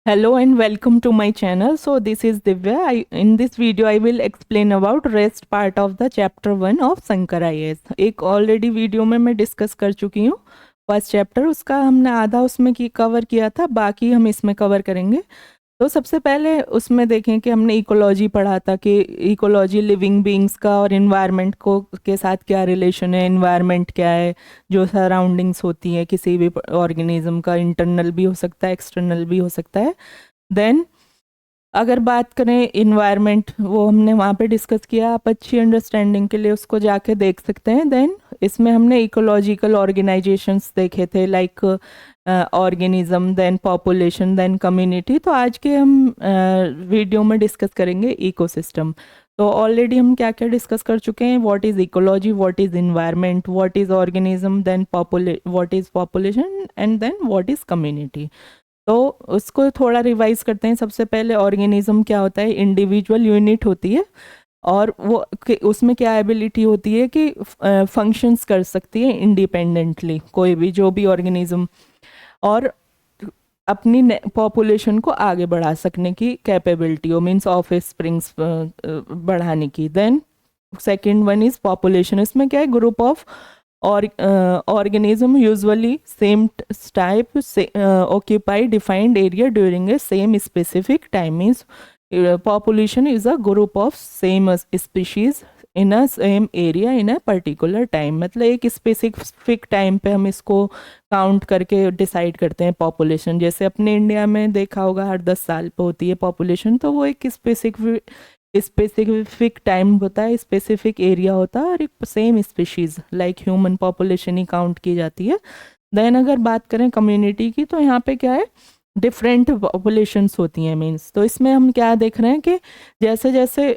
Hello and welcome to my channel. So this is Divya. In this video I will explain about rest part of the chapter 1 of Shankar IAS. एक already video में मैं discuss कर चुकी हूँ first chapter, उसका हमने आधा उसमें की कवर किया था, बाकी हम इसमें कवर करेंगे। तो सबसे पहले उसमें देखें कि हमने इकोलॉजी पढ़ा था कि इकोलॉजी लिविंग बीइंग्स का और इन्वायरमेंट को के साथ क्या रिलेशन है, इन्वायरमेंट क्या है, जो सराउंडिंग्स होती हैं किसी भी ऑर्गेनिज्म का, इंटरनल भी हो सकता है एक्सटर्नल भी हो सकता है। देन अगर बात करें इन्वायरमेंट, वो हमने वहाँ पे डिस्कस किया, आप अच्छी अंडरस्टैंडिंग के लिए उसको जाके देख सकते हैं। देन इसमें हमने इकोलॉजिकल ऑर्गेनाइजेशंस देखे थे, like organism, then population, then community. तो आज के हम वीडियो में डिस्कस करेंगे इकोसिस्टम। तो ऑलरेडी हम क्या क्या डिस्कस कर चुके हैं, what is ecology, what is environment, what is organism, then what is population and then what is community. तो उसको थोड़ा रिवाइज करते हैं। सबसे पहले ऑर्गेनिज्म क्या होता है, इंडिविजुअल यूनिट होती है और वो उसमें क्या एबिलिटी होती है कि फंक्शंस कर सकती है इंडिपेंडेंटली, कोई भी जो भी ऑर्गेनिज्म, और अपनी पॉपुलेशन को आगे बढ़ा सकने की कैपेबिलिटी हो, मीन्स ऑफ स्प्रिंग्स बढ़ाने की। Then second one is population. इसमें क्या है, ग्रुप ऑफ और organism usually same type occupy defined area during a same specific time, means population is a group of same species in a same area in a particular time। मतलब एक specific time पे हम इसको count करके decide करते हैं population. जैसे अपने इंडिया में देखा होगा हर 10 साल पे होती है पॉपुलेशन, तो वो एक स्पेसिफिक टाइम होता है, स्पेसिफिक एरिया होता है और एक same species like human population ही काउंट की जाती है। देन अगर बात करें कम्युनिटी की, तो यहाँ पे क्या है, डिफरेंट पॉपुलेशंस होती हैं मीन्स। तो इसमें हम क्या देख रहे हैं कि जैसे जैसे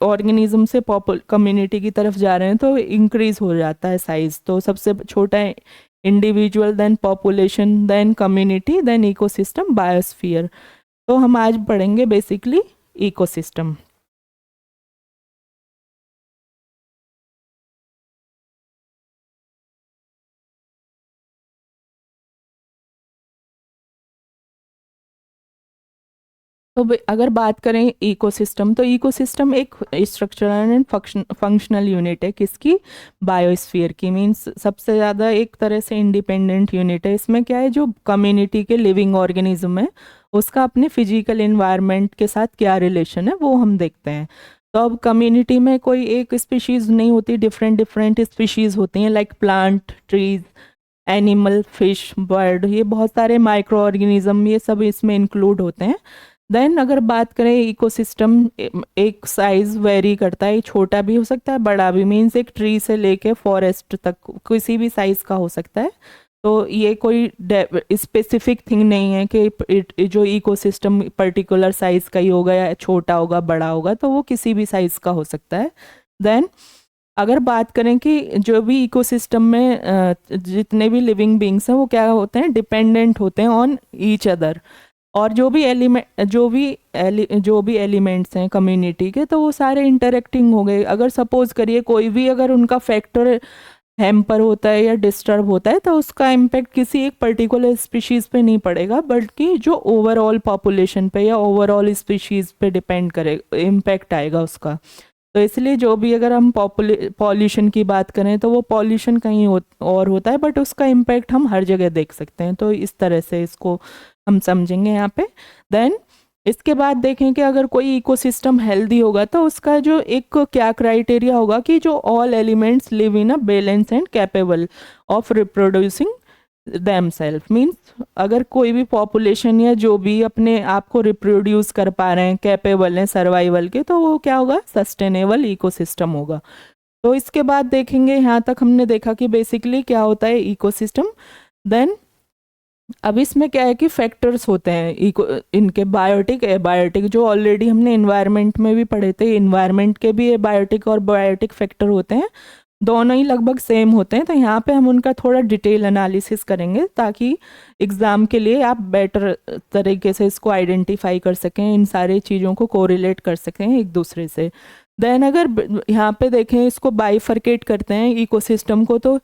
ऑर्गेनिज्म से कम्युनिटी की तरफ जा रहे हैं तो इंक्रीज हो जाता है साइज। तो सबसे छोटा है individual, then population, then community, then ecosystem, biosphere. तो हम आज पढ़ेंगे बेसिकली इकोसिस्टम। तो अगर बात करें इकोसिस्टम, तो इकोसिस्टम एक स्ट्रक्चरल एंड फंक्शनल यूनिट है किसकी, बायोस्फीयर की। मींस सबसे ज़्यादा एक तरह से इंडिपेंडेंट यूनिट है। इसमें क्या है, जो कम्युनिटी के लिविंग ऑर्गेनिज्म है उसका अपने फिजिकल इन्वायरमेंट के साथ क्या रिलेशन है वो हम देखते हैं। तो अब कम्युनिटी में कोई एक स्पीशीज़ नहीं होती, डिफरेंट डिफरेंट स्पीशीज़ होती हैं, like plant, trees, animal, fish, bird, ये बहुत सारे माइक्रो ऑर्गेनिज्म, ये सब इसमें इंक्लूड होते हैं। देन अगर बात करें इकोसिस्टम, एक साइज वेरी करता है, छोटा भी हो सकता है बड़ा भी, मीन्स एक ट्री से लेके फॉरेस्ट तक किसी भी साइज का हो सकता है। तो ये कोई स्पेसिफिक थिंग नहीं है कि जो इकोसिस्टम पर्टिकुलर साइज का ही होगा या छोटा होगा बड़ा होगा, तो वो किसी भी साइज का हो सकता है। देन अगर बात करें कि जो भी इकोसिस्टम में जितने भी लिविंग बींग्स हैं वो क्या होते हैं, डिपेंडेंट होते हैं ऑन ईच अदर। और जो भी एलिमेंट्स हैं कम्युनिटी के, तो वो सारे इंटरेक्टिंग हो गए। अगर सपोज करिए कोई भी अगर उनका फैक्टर हैम्पर होता है या डिस्टर्ब होता है, तो उसका इम्पैक्ट किसी एक पर्टिकुलर स्पीशीज़ पे नहीं पड़ेगा, बल्कि जो ओवरऑल पॉपुलेशन पे या ओवरऑल स्पीशीज़ पे डिपेंड करेगा, इम्पैक्ट आएगा उसका। तो इसलिए जो भी अगर हम पॉल्यूशन की बात करें, तो वो पॉल्यूशन कहीं और होता है, बट उसका इम्पैक्ट हम हर जगह देख सकते हैं। तो इस तरह से इसको हम समझेंगे यहाँ पे। देन इसके बाद देखें कि अगर कोई इकोसिस्टम हेल्दी होगा तो उसका जो एक क्या क्राइटेरिया होगा कि जो all elements live in a balance and capable of reproducing them self. Means अगर कोई भी पॉपुलेशन या जो भी अपने आप को रिप्रोड्यूस कर पा रहे हैं, कैपेबल हैं सर्वाइवल के, तो वो क्या होगा, सस्टेनेबल इकोसिस्टम होगा। तो इसके बाद देखेंगे, यहाँ तक हमने देखा कि बेसिकली क्या होता है इकोसिस्टम। देन अब इसमें क्या है कि फैक्टर्स होते हैं इनके, बायोटिक, एबायोटिक, जो ऑलरेडी हमने इन्वायरमेंट में भी पढ़े थे। इन्वायरमेंट के भी एबायोटिक और बायोटिक फैक्टर होते हैं, दोनों ही लगभग सेम होते हैं। तो यहाँ पे हम उनका थोड़ा डिटेल एनालिसिस करेंगे ताकि एग्ज़ाम के लिए आप बेटर तरीके से इसको आइडेंटिफाई कर सकें, इन सारी चीज़ों को कोरिलेट कर सकें एक दूसरे से। देन अगर यहाँ पे देखें, इसको बाइफरकेट करते हैं इकोसिस्टम को, तो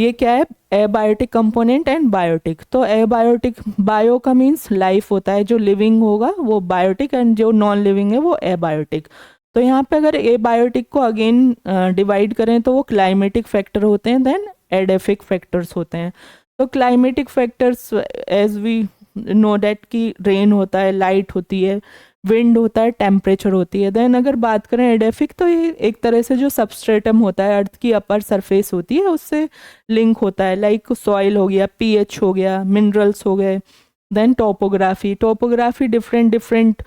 ये क्या है, एबायोटिक कंपोनेंट एंड बायोटिक। तो एबायोटिक, बायो का मीन्स लाइफ होता है, जो लिविंग होगा वो बायोटिक, एंड जो नॉन लिविंग है वो एबायोटिक। तो यहाँ पे अगर एबायोटिक को अगेन डिवाइड करें तो वो क्लाइमेटिक फैक्टर होते हैं, देन एडेफिक फैक्टर्स होते हैं। तो climatic factors as we know that कि रेन होता है, लाइट होती है, विंड होता है, टेम्परेचर होती है। देन अगर बात करें एडेफिक, तो ये एक तरह से जो सबस्ट्रेटम होता है, अर्थ की अपर सरफेस होती है, उससे लिंक होता है, लाइक सॉइल हो गया, पीएच हो गया, मिनरल्स हो गए। Then topography, topography different different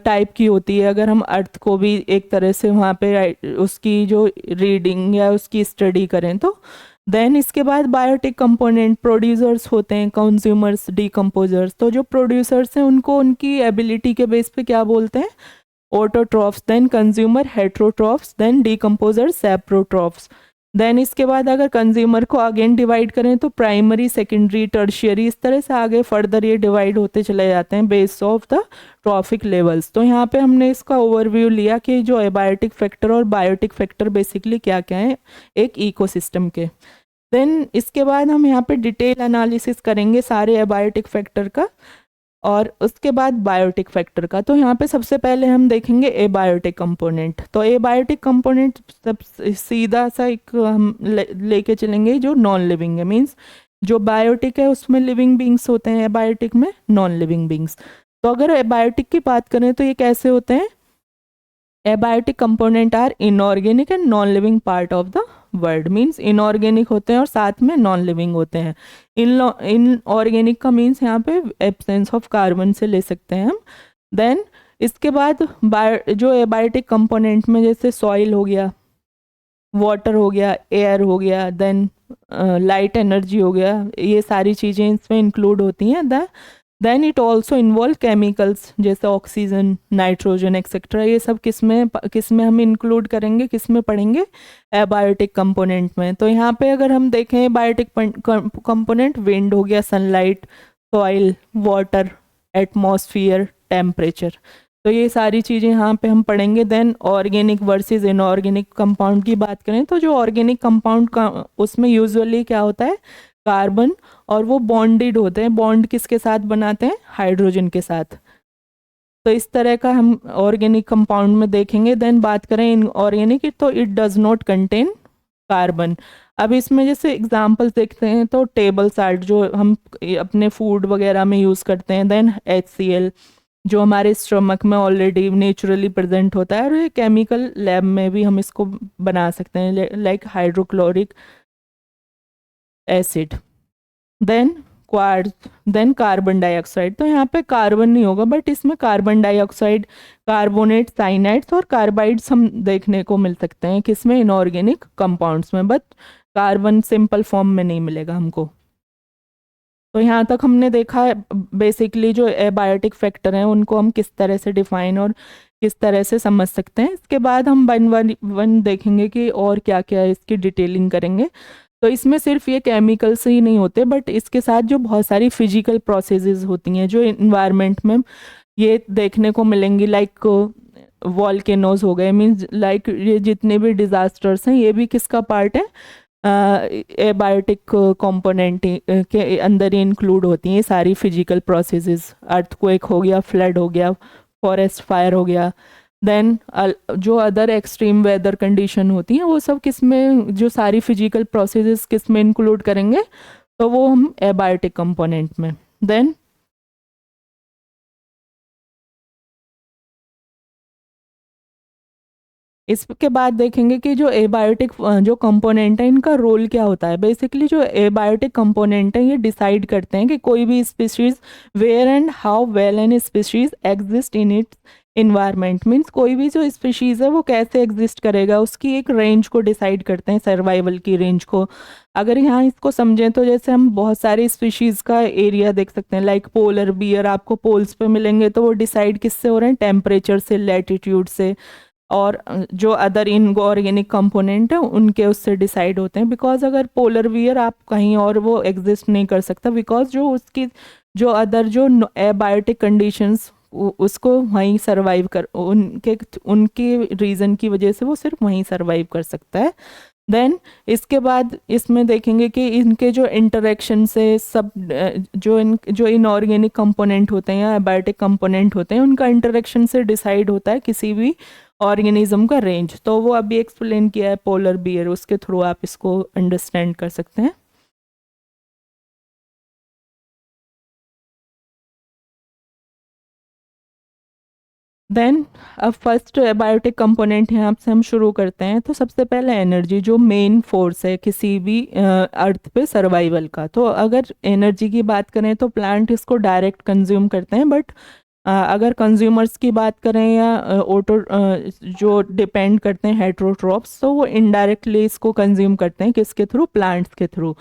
type की होती है। अगर हम अर्थ को भी एक तरह से वहाँ पे उसकी जो रीडिंग या उसकी स्टडी करें तो। देन इसके बाद बायोटिक कंपोनेंट, प्रोड्यूसर्स होते हैं, कंज्यूमर्स, डीकम्पोजर्स। तो जो प्रोड्यूसर्स हैं उनको उनकी एबिलिटी के बेस पे क्या बोलते हैं, autotrophs. Then consumer heterotrophs, then decomposer saprotrophs. Then इसके बाद अगर कंज्यूमर को अगेन डिवाइड करें तो प्राइमरी, सेकेंडरी, टर्शियरी, इस तरह से आगे फर्दर ये डिवाइड होते चले जाते हैं base of the trophic levels. तो यहाँ पे हमने इसका ओवरव्यू लिया कि जो एबायोटिक फैक्टर और बायोटिक फैक्टर बेसिकली क्या क्या है एक इकोसिस्टम के। देन इसके बाद हम यहाँ पे डिटेल एनालिसिस करेंगे सारे एबायोटिक फैक्टर का और उसके बाद बायोटिक फैक्टर का। तो यहाँ पे सबसे पहले हम देखेंगे एबायोटिक कंपोनेंट। तो एबायोटिक कंपोनेंट सब सीधा सा एक हम लेके चलेंगे जो नॉन लिविंग है, मीन्स जो बायोटिक है उसमें लिविंग बींग्स होते हैं, एबायोटिक में नॉन लिविंग बींग्स। तो अगर एबायोटिक की बात करें तो ये कैसे होते हैं, abiotic component are inorganic and non living part of the word, means inorganic होते हैं और साथ में नॉन लिविंग होते हैं। इनऑर्गेनिक का मीन्स यहाँ पे एब्सेंस ऑफ कार्बन से ले सकते हैं हम। देन इसके बाद जो एबायोटिक कंपोनेंट में जैसे सॉइल हो गया, वाटर हो गया, एयर हो गया, देन लाइट एनर्जी हो गया, ये सारी चीज़ें इसमें इंक्लूड होती हैं। Then it also involve chemicals जैसे ऑक्सीजन, नाइट्रोजन एक्सेट्रा। ये सब किस में हम इंक्लूड करेंगे, किस में पढ़ेंगे, एबायोटिक कंपोनेंट में। तो यहाँ पे अगर हम देखें बायोटिक कंपोनेंट, विंड हो गया, sunlight, soil, water, atmosphere, temperature, तो ये सारी चीज़ें यहाँ पे हम पढ़ेंगे। Then organic versus inorganic compound की बात करें तो जो ऑर्गेनिक कंपाउंड का उसमें यूजुअली क्या होता है, कार्बन, और वो बॉन्डेड होते हैं। बॉन्ड किसके साथ बनाते हैं, हाइड्रोजन के साथ। तो इस तरह का हम ऑर्गेनिक कंपाउंड में देखेंगे। देन बात करें इनऑर्गेनिक, तो it does not contain carbon. अब इसमें जैसे एग्जांपल्स देखते हैं तो टेबल साल्ट जो हम अपने फूड वगैरह में यूज़ करते हैं। देन HCl जो हमारे स्टमक में ऑलरेडी नेचुरली प्रेजेंट होता है, और ये केमिकल लैब में भी हम इसको बना सकते हैं, like hydrochloric acid. Then quartz, then carbon dioxide. तो यहाँ पे कार्बन नहीं होगा बट इसमें कार्बन डाइऑक्साइड, कार्बोनेट, साइनाइड्स और कार्बाइड्स हम देखने को मिल सकते हैं किसमें, इनऑर्गेनिक कंपाउंड्स में, बट कार्बन सिंपल फॉर्म में नहीं मिलेगा हमको। तो यहाँ तक हमने देखा है बेसिकली जो एबायोटिक फैक्टर हैं उनको हम किस तरह से डिफाइन और किस तरह से समझ सकते हैं। इसके बाद हम वन देखेंगे कि और क्या क्या है, इसकी डिटेलिंग करेंगे। तो इसमें सिर्फ ये केमिकल्स ही नहीं होते बट इसके साथ जो बहुत सारी फिजिकल प्रोसेसेस होती हैं जो इन्वायरमेंट में ये देखने को मिलेंगी, लाइक वॉल्केनोज हो गए, मीन्स लाइक ये जितने भी डिज़ास्टर्स हैं ये भी किसका पार्ट है, एबायोटिक कंपोनेंट के अंदर ही इंक्लूड होती हैं सारी फिजिकल प्रोसेसेस। अर्थक्वेक हो गया, फ्लड हो गया, फॉरेस्ट फायर हो गया। देन जो अदर एक्सट्रीम वेदर कंडीशन होती हैं वो सब किस में, जो सारी फिजिकल प्रोसेसेस किस में इंक्लूड करेंगे, तो वो हम एबायोटिक कंपोनेंट में। देन इसके बाद देखेंगे कि जो एबायोटिक जो कंपोनेंट है इनका रोल क्या होता है। बेसिकली जो एबायोटिक कंपोनेंट है ये डिसाइड करते हैं कि कोई भी species where and how well an species exist in its environment, means कोई भी जो स्पीशीज है वो कैसे एग्जिस्ट करेगा, उसकी एक रेंज को डिसाइड करते हैं, सर्वाइवल की रेंज को। अगर यहाँ इसको समझें तो जैसे हम बहुत सारे स्पीशीज़ का एरिया देख सकते हैं, लाइक पोलर बियर आपको पोल्स पे मिलेंगे तो वो डिसाइड किससे हो रहे हैं, टेम्परेचर से, लैटिट्यूड से, और जो अदर इनऑर्गेनिक कंपोनेंट है उनके उससे डिसाइड होते हैं। बिकॉज अगर पोलर बियर आप कहीं और वो एग्जिस्ट नहीं कर सकता, बिकॉज जो उसकी जो अदर जो एबायोटिक कंडीशंस उसको वहीं सरवाइव कर, उनके रीज़न की वजह से वो सिर्फ वहीं सरवाइव कर सकता है। देन इसके बाद इसमें देखेंगे कि इनके जो इंटरेक्शन से सब जो इनऑर्गेनिक कंपोनेंट होते हैं या एबायोटिक कंपोनेंट होते हैं उनका इंटरेक्शन से डिसाइड होता है किसी भी ऑर्गेनिज्म का रेंज। तो वो अभी एक्सप्लेन किया है पोलर बियर, उसके थ्रू आप इसको अंडरस्टैंड कर सकते हैं। देन अब फर्स्ट बायोटिक कंपोनेंट यहाँ से हम शुरू करते हैं। तो सबसे पहले एनर्जी जो मेन फोर्स है किसी भी अर्थ पे सर्वाइवल का। तो अगर एनर्जी की बात करें तो प्लांट इसको डायरेक्ट कंज्यूम करते हैं, बट अगर कंज्यूमर्स की बात करें या ऑटो जो डिपेंड करते हैं हेट्रोट्रॉप्स, तो वो इनडायरेक्टली इसको कंज्यूम करते हैं किसके थ्रू, प्लांट्स के थ्रू।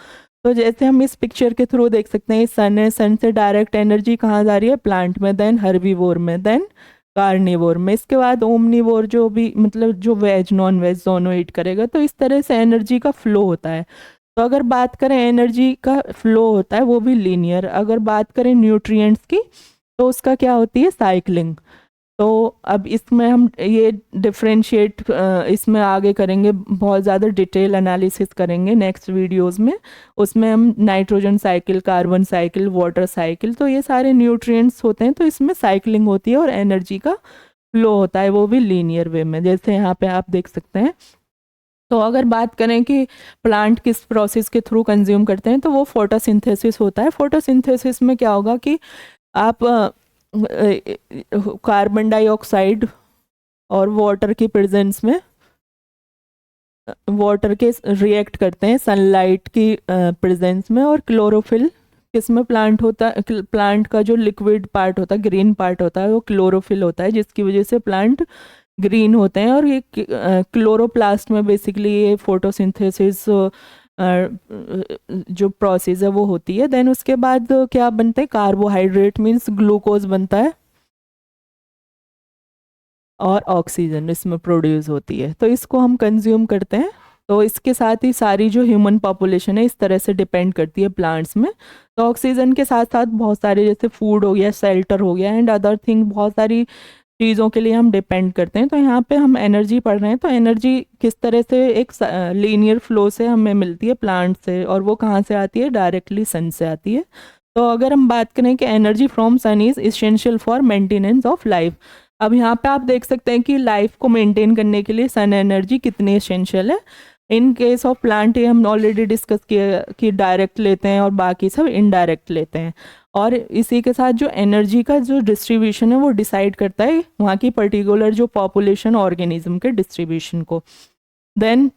तो जैसे हम इस पिक्चर के थ्रू देख सकते हैं सन है, सन से डायरेक्ट एनर्जी कहाँ जा रही है, प्लांट में, देन हर्बीवोर में, देन कार्निवोर में, इसके बाद ओमनीवोर जो भी मतलब जो वेज नॉन वेज दोनों ईट करेगा। तो इस तरह से एनर्जी का फ्लो होता है। तो अगर बात करें एनर्जी का फ्लो होता है वो भी लीनियर। अगर बात करें न्यूट्रिएंट्स की तो उसका क्या होती है, साइक्लिंग। तो अब इसमें हम ये डिफरेंशिएट इसमें आगे करेंगे, बहुत ज़्यादा डिटेल एनालिसिस करेंगे नेक्स्ट वीडियोस में। उसमें हम nitrogen cycle, carbon cycle, water cycle, तो ये सारे न्यूट्रिएंट्स होते हैं। तो इसमें साइक्लिंग होती है और एनर्जी का फ्लो होता है, वो भी लीनियर वे में, जैसे यहाँ पे आप देख सकते हैं। तो अगर बात करें कि प्लांट किस प्रोसेस के थ्रू कंज्यूम करते हैं, तो वो फोटोसिंथेसिस होता है। फोटोसिंथेसिस में क्या होगा कि आप कार्बन डाइऑक्साइड और वाटर की प्रेजेंस में वाटर के रिएक्ट करते हैं सनलाइट की प्रेजेंस में। और क्लोरोफिल किसमें प्लांट होता है, प्लांट का जो लिक्विड पार्ट होता है, ग्रीन पार्ट होता है, वो क्लोरोफिल होता है, जिसकी वजह से प्लांट ग्रीन होते हैं। और ये क्लोरोप्लास्ट में बेसिकली ये फोटोसिंथेसिस जो प्रोसेस है वो होती है। देन उसके बाद क्या बनते हैं, कार्बोहाइड्रेट मीन्स ग्लूकोज बनता है और ऑक्सीजन इसमें प्रोड्यूस होती है। तो इसको हम कंज्यूम करते हैं। तो इसके साथ ही सारी जो ह्यूमन पॉपुलेशन है इस तरह से डिपेंड करती है प्लांट्स में। तो ऑक्सीजन के साथ साथ बहुत सारे जैसे फूड हो गया, शेल्टर हो गया एंड अदर थिंग, बहुत सारी चीज़ों के लिए हम डिपेंड करते हैं। तो यहाँ पे हम एनर्जी पढ़ रहे हैं। तो एनर्जी किस तरह से एक लीनियर फ्लो से हमें मिलती है प्लांट से, और वो कहाँ से आती है, डायरेक्टली सन से आती है। तो अगर हम बात करें कि energy from sun is essential for maintenance of life. अब यहाँ पे आप देख सकते हैं कि लाइफ को मेंटेन करने के लिए सन एनर्जी कितनी एसेंशियल है। इन केस ऑफ प्लांट ये हम ऑलरेडी डिस्कस किया कि डायरेक्ट लेते हैं और बाकी सब इनडायरेक्ट लेते हैं। और इसी के साथ जो एनर्जी का जो डिस्ट्रीब्यूशन है वो डिसाइड करता है वहाँ की पर्टिकुलर जो पॉपुलेशन ऑर्गेनिज्म के डिस्ट्रीब्यूशन को। देन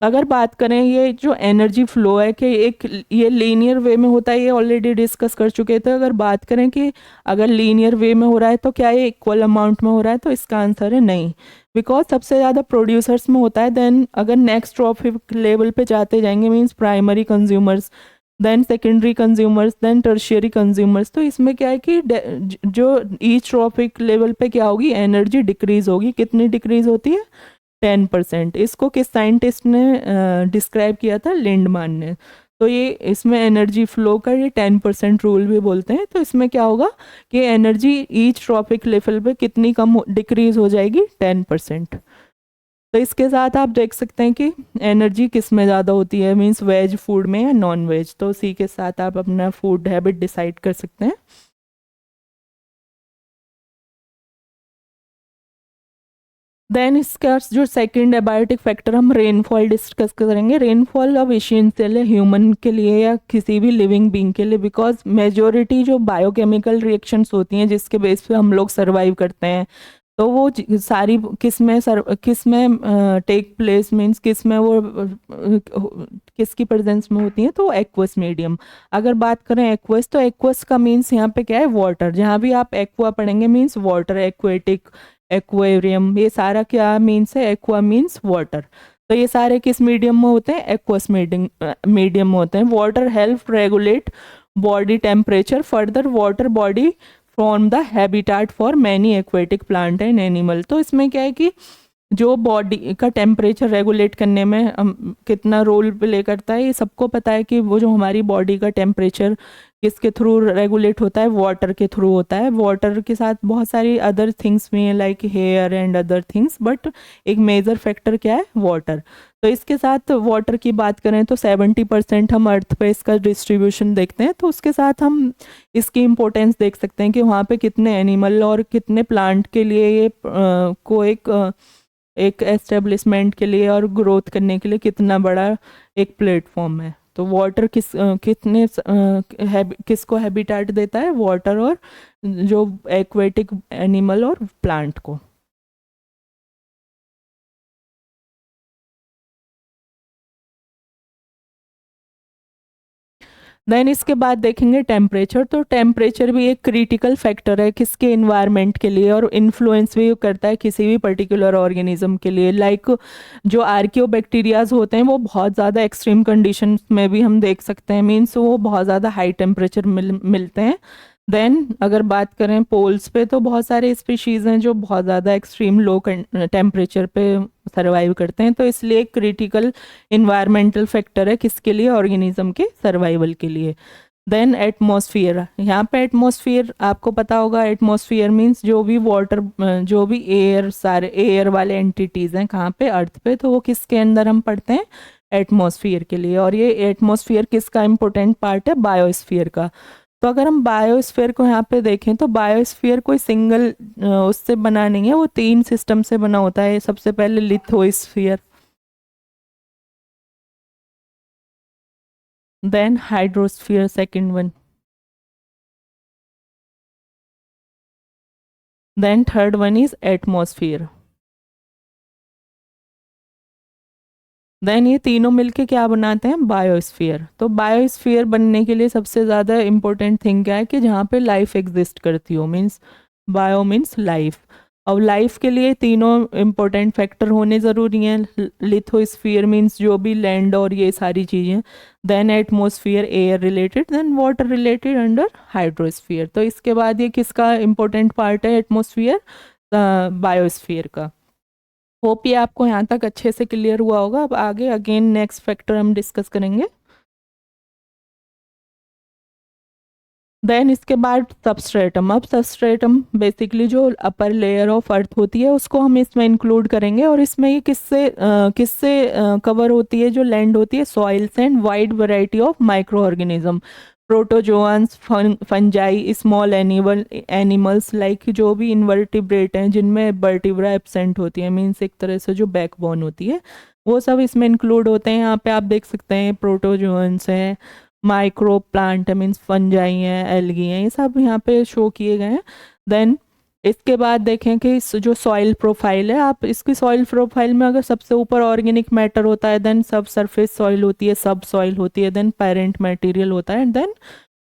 अगर बात करें ये जो एनर्जी फ्लो है कि एक ये लीनियर वे में होता है, ये ऑलरेडी डिस्कस कर चुके थे। अगर बात करें कि अगर लीनियर वे में हो रहा है तो क्या ये इक्वल अमाउंट में हो रहा है, तो इसका आंसर है नहीं, बिकॉज सबसे ज़्यादा प्रोड्यूसर्स में होता है। देन अगर नेक्स्ट ट्रॉफिक लेवल पे जाते जाएंगे means primary consumers, then secondary consumers, then tertiary consumers. तो इसमें क्या है कि जो ईच ट्रॉफिक लेवल पे क्या होगी, एनर्जी डिक्रीज होगी। कितनी डिक्रीज होती है, 10%। इसको किस साइंटिस्ट ने डिस्क्राइब किया था, लिंडमान ने। तो ये इसमें एनर्जी फ्लो का ये 10% रूल भी बोलते हैं। तो इसमें क्या होगा कि एनर्जी ईच ट्रॉपिक लेवल पे कितनी कम डिक्रीज हो जाएगी, 10%। तो इसके साथ आप देख सकते हैं कि एनर्जी किस में ज़्यादा होती है, मीन्स वेज फूड में या नॉन वेज। तो उसी के साथ आप अपना फूड हैबिट डिसाइड कर सकते हैं। देन इसका जो सेकंड एबायोटिक फैक्टर हम रेनफॉल डिस्कस करेंगे। रेनफॉल अब एसेंशियल है ह्यूमन के लिए या किसी भी लिविंग बीइंग के लिए, बिकॉज मेजोरिटी जो बायोकेमिकल रिएक्शंस होती हैं जिसके बेस पे हम लोग सर्वाइव करते हैं, तो वो सारी किस में टेक प्लेस, मीन्स किस में वो किसकी प्रेजेंस में होती हैं, तो एक्वस मीडियम। अगर बात करें एक्वस, तो एक्वस का मीन्स यहाँ पे क्या है, वाटर। जहाँ भी आप एक्वा पढ़ेंगे मीन्स वाटर, एक्वेटिक, एक्वेरियम, ये सारा क्या मीन्स है, एक्वा मीन्स वाटर। तो ये सारे किस मीडियम में होते हैं, एक्वस मीडियम में होते हैं। Water help regulate body temperature. Further water body form the habitat for many aquatic plant and animal. तो इसमें क्या है कि जो बॉडी का टेम्परेचर रेगुलेट करने में कितना रोल प्ले करता है, ये सबको पता है कि वो जो हमारी बॉडी का टेम्परेचर किसके थ्रू रेगुलेट होता है, वाटर के थ्रू होता है। वाटर के साथ बहुत सारी अदर थिंग्स भी हैं like hair and other things, but एक मेजर फैक्टर क्या है, वाटर। तो इसके साथ वाटर की बात करें तो 70% हम अर्थ पे इसका डिस्ट्रीब्यूशन देखते हैं, तो उसके साथ हम इसकी इम्पोर्टेंस देख सकते हैं कि वहाँ पे कितने एनिमल और कितने प्लांट के लिए ये को एक एस्टेब्लिशमेंट के लिए और ग्रोथ करने के लिए कितना बड़ा एक प्लेटफॉर्म है। तो वाटर किसको हैबिटेट देता है, वाटर और जो एक्वेटिक एनिमल और प्लांट को। देन इसके बाद देखेंगे टेम्परेचर। तो टेम्परेचर भी एक क्रिटिकल फैक्टर है किसके, इन्वायरमेंट के लिए, और इन्फ्लुएंस भी करता है किसी भी पर्टिकुलर ऑर्गेनिज्म के लिए। लाइक जो आर्कियोबैक्टीरियाज होते हैं वो बहुत ज़्यादा एक्सट्रीम कंडीशंस में भी हम देख सकते हैं, मीन्स वो बहुत ज़्यादा हाई टेम्परेचर मिलते हैं। देन अगर बात करें पोल्स पे, तो बहुत सारे स्पीशीज़ हैं जो बहुत ज़्यादा एक्सट्रीम लो टेम्परेचर पे सर्वाइव करते हैं। तो इसलिए क्रिटिकल इन्वायरमेंटल फैक्टर है किसके लिए, ऑर्गेनिज्म के सर्वाइवल के लिए। देन एटमॉस्फेयर, यहाँ पे एटमॉस्फेयर आपको पता होगा, एटमॉस्फेयर मीन्स जो भी वाटर, जो भी एयर, सारे एयर वाले एंटिटीज़ हैं कहाँ पे, अर्थ पे, तो वो किसके अंदर हम पढ़ते हैं, एटमॉस्फेयर के लिए। और ये एटमॉस्फेयर किसका इंपॉर्टेंट पार्ट है, बायोस्फीयर का। तो अगर हम बायोस्फीयर को यहाँ पे देखें तो बायोस्फीयर कोई सिंगल उससे बना नहीं है, वो 3 सिस्टम से बना होता है। सबसे पहले lithosphere, then hydrosphere second one, then third one is atmosphere. Then ये तीनों मिलके क्या बनाते हैं, बायोस्फीयर। तो बायोस्फीयर बनने के लिए सबसे ज़्यादा इम्पोर्टेंट थिंग क्या है कि जहाँ पे लाइफ एग्जिस्ट करती हो, मीन्स बायो मीन्स लाइफ। अब लाइफ के लिए तीनों इम्पोर्टेंट फैक्टर होने ज़रूरी हैं। लिथोस्फीयर मीन्स जो भी लैंड और ये सारी चीज़ें, then atmosphere air related, then water related under hydrosphere. तो इसके बाद ये किसका इम्पोर्टेंट पार्ट है, एटमॉस्फेयर, बायोस्फीयर का। होप ये आपको यहाँ तक अच्छे से क्लियर हुआ होगा। अब आगे अगेन नेक्स्ट फैक्टर हम डिस्कस करेंगे। देन इसके बाद सबस्ट्रेटम। अब सबस्ट्रेटम बेसिकली जो अपर लेयर ऑफ अर्थ होती है उसको हम इसमें इंक्लूड करेंगे, और इसमें ये किससे कवर होती है, जो लैंड होती है, soils and wide variety of micro organism, protozoans, fungi, small animals like जो भी इनवर्टिब्रेट हैं जिनमें वर्टिब्रा एब्सेंट होती है, मीन्स एक तरह से जो बैकबोन होती है, वो सब इसमें इंक्लूड होते हैं। यहाँ पे आप देख सकते हैं प्रोटोजोआंस हैं, माइक्रो प्लांट मीन्स फंजाई हैं, एल्गी हैं, ये सब यहाँ पे शो किए गए हैं। देन इसके बाद देखें कि जो सॉइल प्रोफाइल है, आप इसकी सॉइल प्रोफाइल में अगर सबसे ऊपर ऑर्गेनिक मैटर होता है, देन सब सरफेस सॉइल होती है, सब सॉइल होती है, देन पेरेंट मटेरियल होता है, देन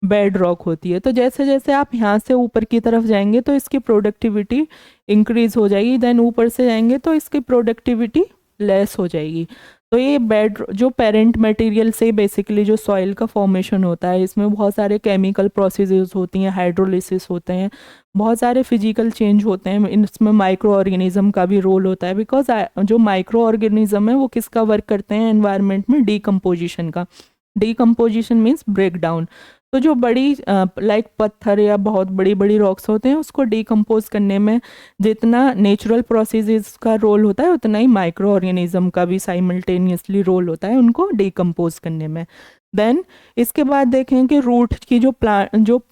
बेड रॉक होती है। तो जैसे जैसे आप यहाँ से ऊपर की तरफ जाएंगे तो इसकी प्रोडक्टिविटी इंक्रीज हो जाएगी, देन ऊपर से जाएंगे तो इसकी प्रोडक्टिविटी लेस हो जाएगी। तो ये बेड जो पेरेंट मटेरियल से बेसिकली जो सॉइल का फॉर्मेशन होता है, इसमें बहुत सारे केमिकल प्रोसेसेस होती हैं, हाइड्रोलिसिस होते हैं, बहुत सारे फिजिकल चेंज होते हैं, इसमें माइक्रो ऑर्गेनिज्म का भी रोल होता है। बिकॉज जो माइक्रो ऑर्गेनिज्म है वो किसका वर्क करते हैं एनवायरनमेंट में, डीकम्पोजिशन का। Decomposition means break down. तो जो बड़ी लाइक पत्थर या बहुत बड़ी बड़ी रॉक्स होते हैं उसको डीकम्पोज करने में जितना नेचुरल प्रोसेसेस का रोल होता है उतना ही माइक्रो ऑर्गेनिज्म का भी साइमल्टेनियसली रोल होता है उनको डीकम्पोज करने में। देन इसके बाद देखें कि रूट की जो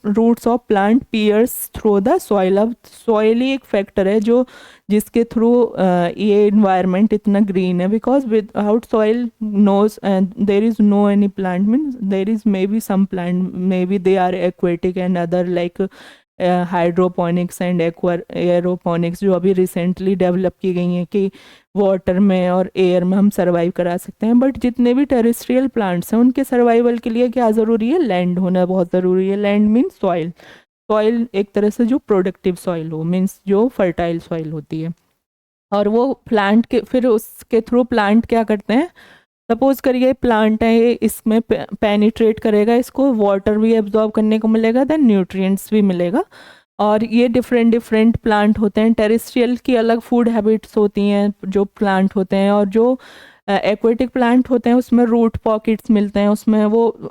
roots of plant pierce through the soil. अब सॉइल ही एक फैक्टर है जो जिसके थ्रू ये इन्वायरमेंट इतना ग्रीन है, because without soil knows there is no any plant, means there is may be some plant, may be they are aquatic and other like hydroponics and aeroponics जो अभी recently develop की गई हैं कि water में और air में हम सर्वाइव करा सकते हैं। बट जितने भी टेरेस्ट्रियल प्लांट्स हैं उनके सर्वाइवल के लिए क्या ज़रूरी है, लैंड होना बहुत ज़रूरी है। लैंड मीन्स सॉइल, सॉइल एक तरह से जो प्रोडक्टिव सॉइल हो, मीन्स जो फर्टाइल सॉइल होती है। और वो प्लांट के फिर उसके थ्रू प्लांट क्या करते हैं, सपोज करिए प्लांट है ये, इसमें पेनिट्रेट करेगा, इसको वाटर भी एब्जॉर्ब करने को मिलेगा, देन न्यूट्रिएंट्स भी मिलेगा। और ये डिफरेंट डिफरेंट प्लांट होते हैं। टेरेस्ट्रियल की अलग फूड हैबिट्स होती हैं जो प्लांट होते हैं, और जो एक्वेटिक प्लांट होते हैं उसमें रूट पॉकेट्स मिलते हैं,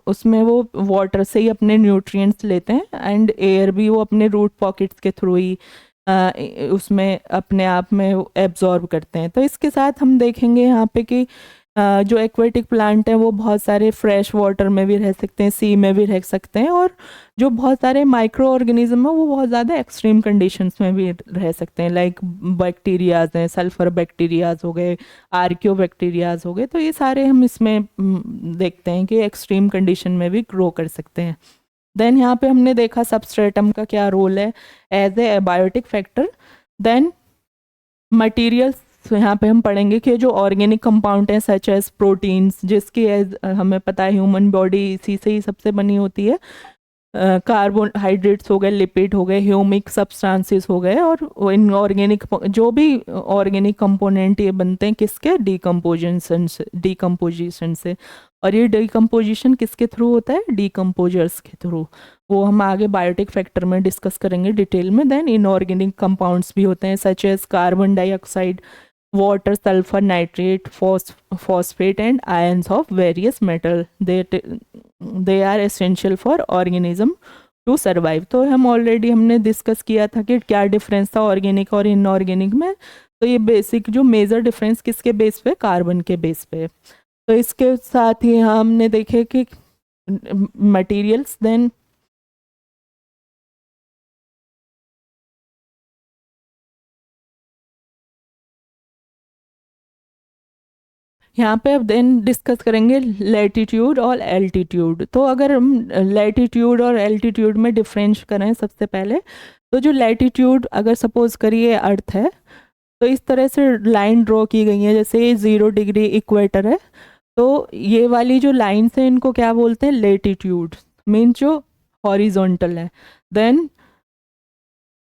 उसमें वो वाटर से ही अपने न्यूट्रिएंट्स लेते हैं, एंड एयर भी वो अपने रूट पॉकेट्स के थ्रू ही उसमें अपने आप में एब्जॉर्ब करते हैं। तो इसके साथ हम देखेंगे यहाँ पे कि जो एक्वेटिक प्लांट हैं वो बहुत सारे फ्रेश वाटर में भी रह सकते हैं, सी में भी रह सकते हैं, और जो बहुत सारे माइक्रो ऑर्गेनिज्म है वो बहुत ज़्यादा एक्सट्रीम कंडीशंस में भी रह सकते हैं, लाइक बैक्टीरियाज हैं, सल्फर बैक्टीरियाज हो गए, आर्कियो बैक्टीरियाज हो गए। तो ये सारे हम इसमें देखते हैं कि एक्सट्रीम कंडीशन में भी ग्रो कर सकते हैं। देन यहाँ पे हमने देखा सबस्ट्रेटम का क्या रोल है as a abiotic factor. Then materials, यहाँ पे हम पढ़ेंगे कि जो ऑर्गेनिक कंपाउंड हैं सच एज प्रोटीन्स, जिसकी एज हमें पता है ह्यूमन बॉडी इसी से ही सबसे बनी होती है, कार्बोहाइड्रेट्स हो गए, लिपिड हो गए, ह्यूमिक सब्सटेंसेस हो गए, और इन ऑर्गेनिक जो भी ऑर्गेनिक कंपोनेंट ये बनते हैं किसके, डिकम्पोजिशन से। और ये डिकम्पोजिशन किसके थ्रू होता है, डिकम्पोजर्स के थ्रू। वो हम आगे बायोटिक फैक्टर में डिस्कस करेंगे डिटेल में। देन इनऑर्गेनिक कंपाउंड्स भी होते हैं such as carbon dioxide, water, sulfur, nitrate, phosphate and ions of various metal. They are essential for organism to survive. तो हमने डिस्कस किया था कि क्या डिफरेंस था ऑर्गेनिक और इनऑर्गेनिक में। तो ये बेसिक जो मेजर डिफरेंस किसके बेस पे, कार्बन के बेस पे। तो इसके साथ ही हमने देखे कि मटेरियल्स। देन यहाँ पे अब देन डिस्कस करेंगे लैटिट्यूड और एल्टीट्यूड। तो अगर हम लैटिट्यूड और एल्टीट्यूड में डिफरेंस करें सबसे पहले, तो जो लैटिट्यूड अगर सपोज करिए अर्थ है, तो इस तरह से लाइन ड्रॉ की गई है, जैसे 0 डिग्री इक्वेटर है, तो ये वाली जो लाइन्स हैं इनको क्या बोलते हैं, लैटिट्यूड, मीन जो हॉरिजॉन्टल है। देन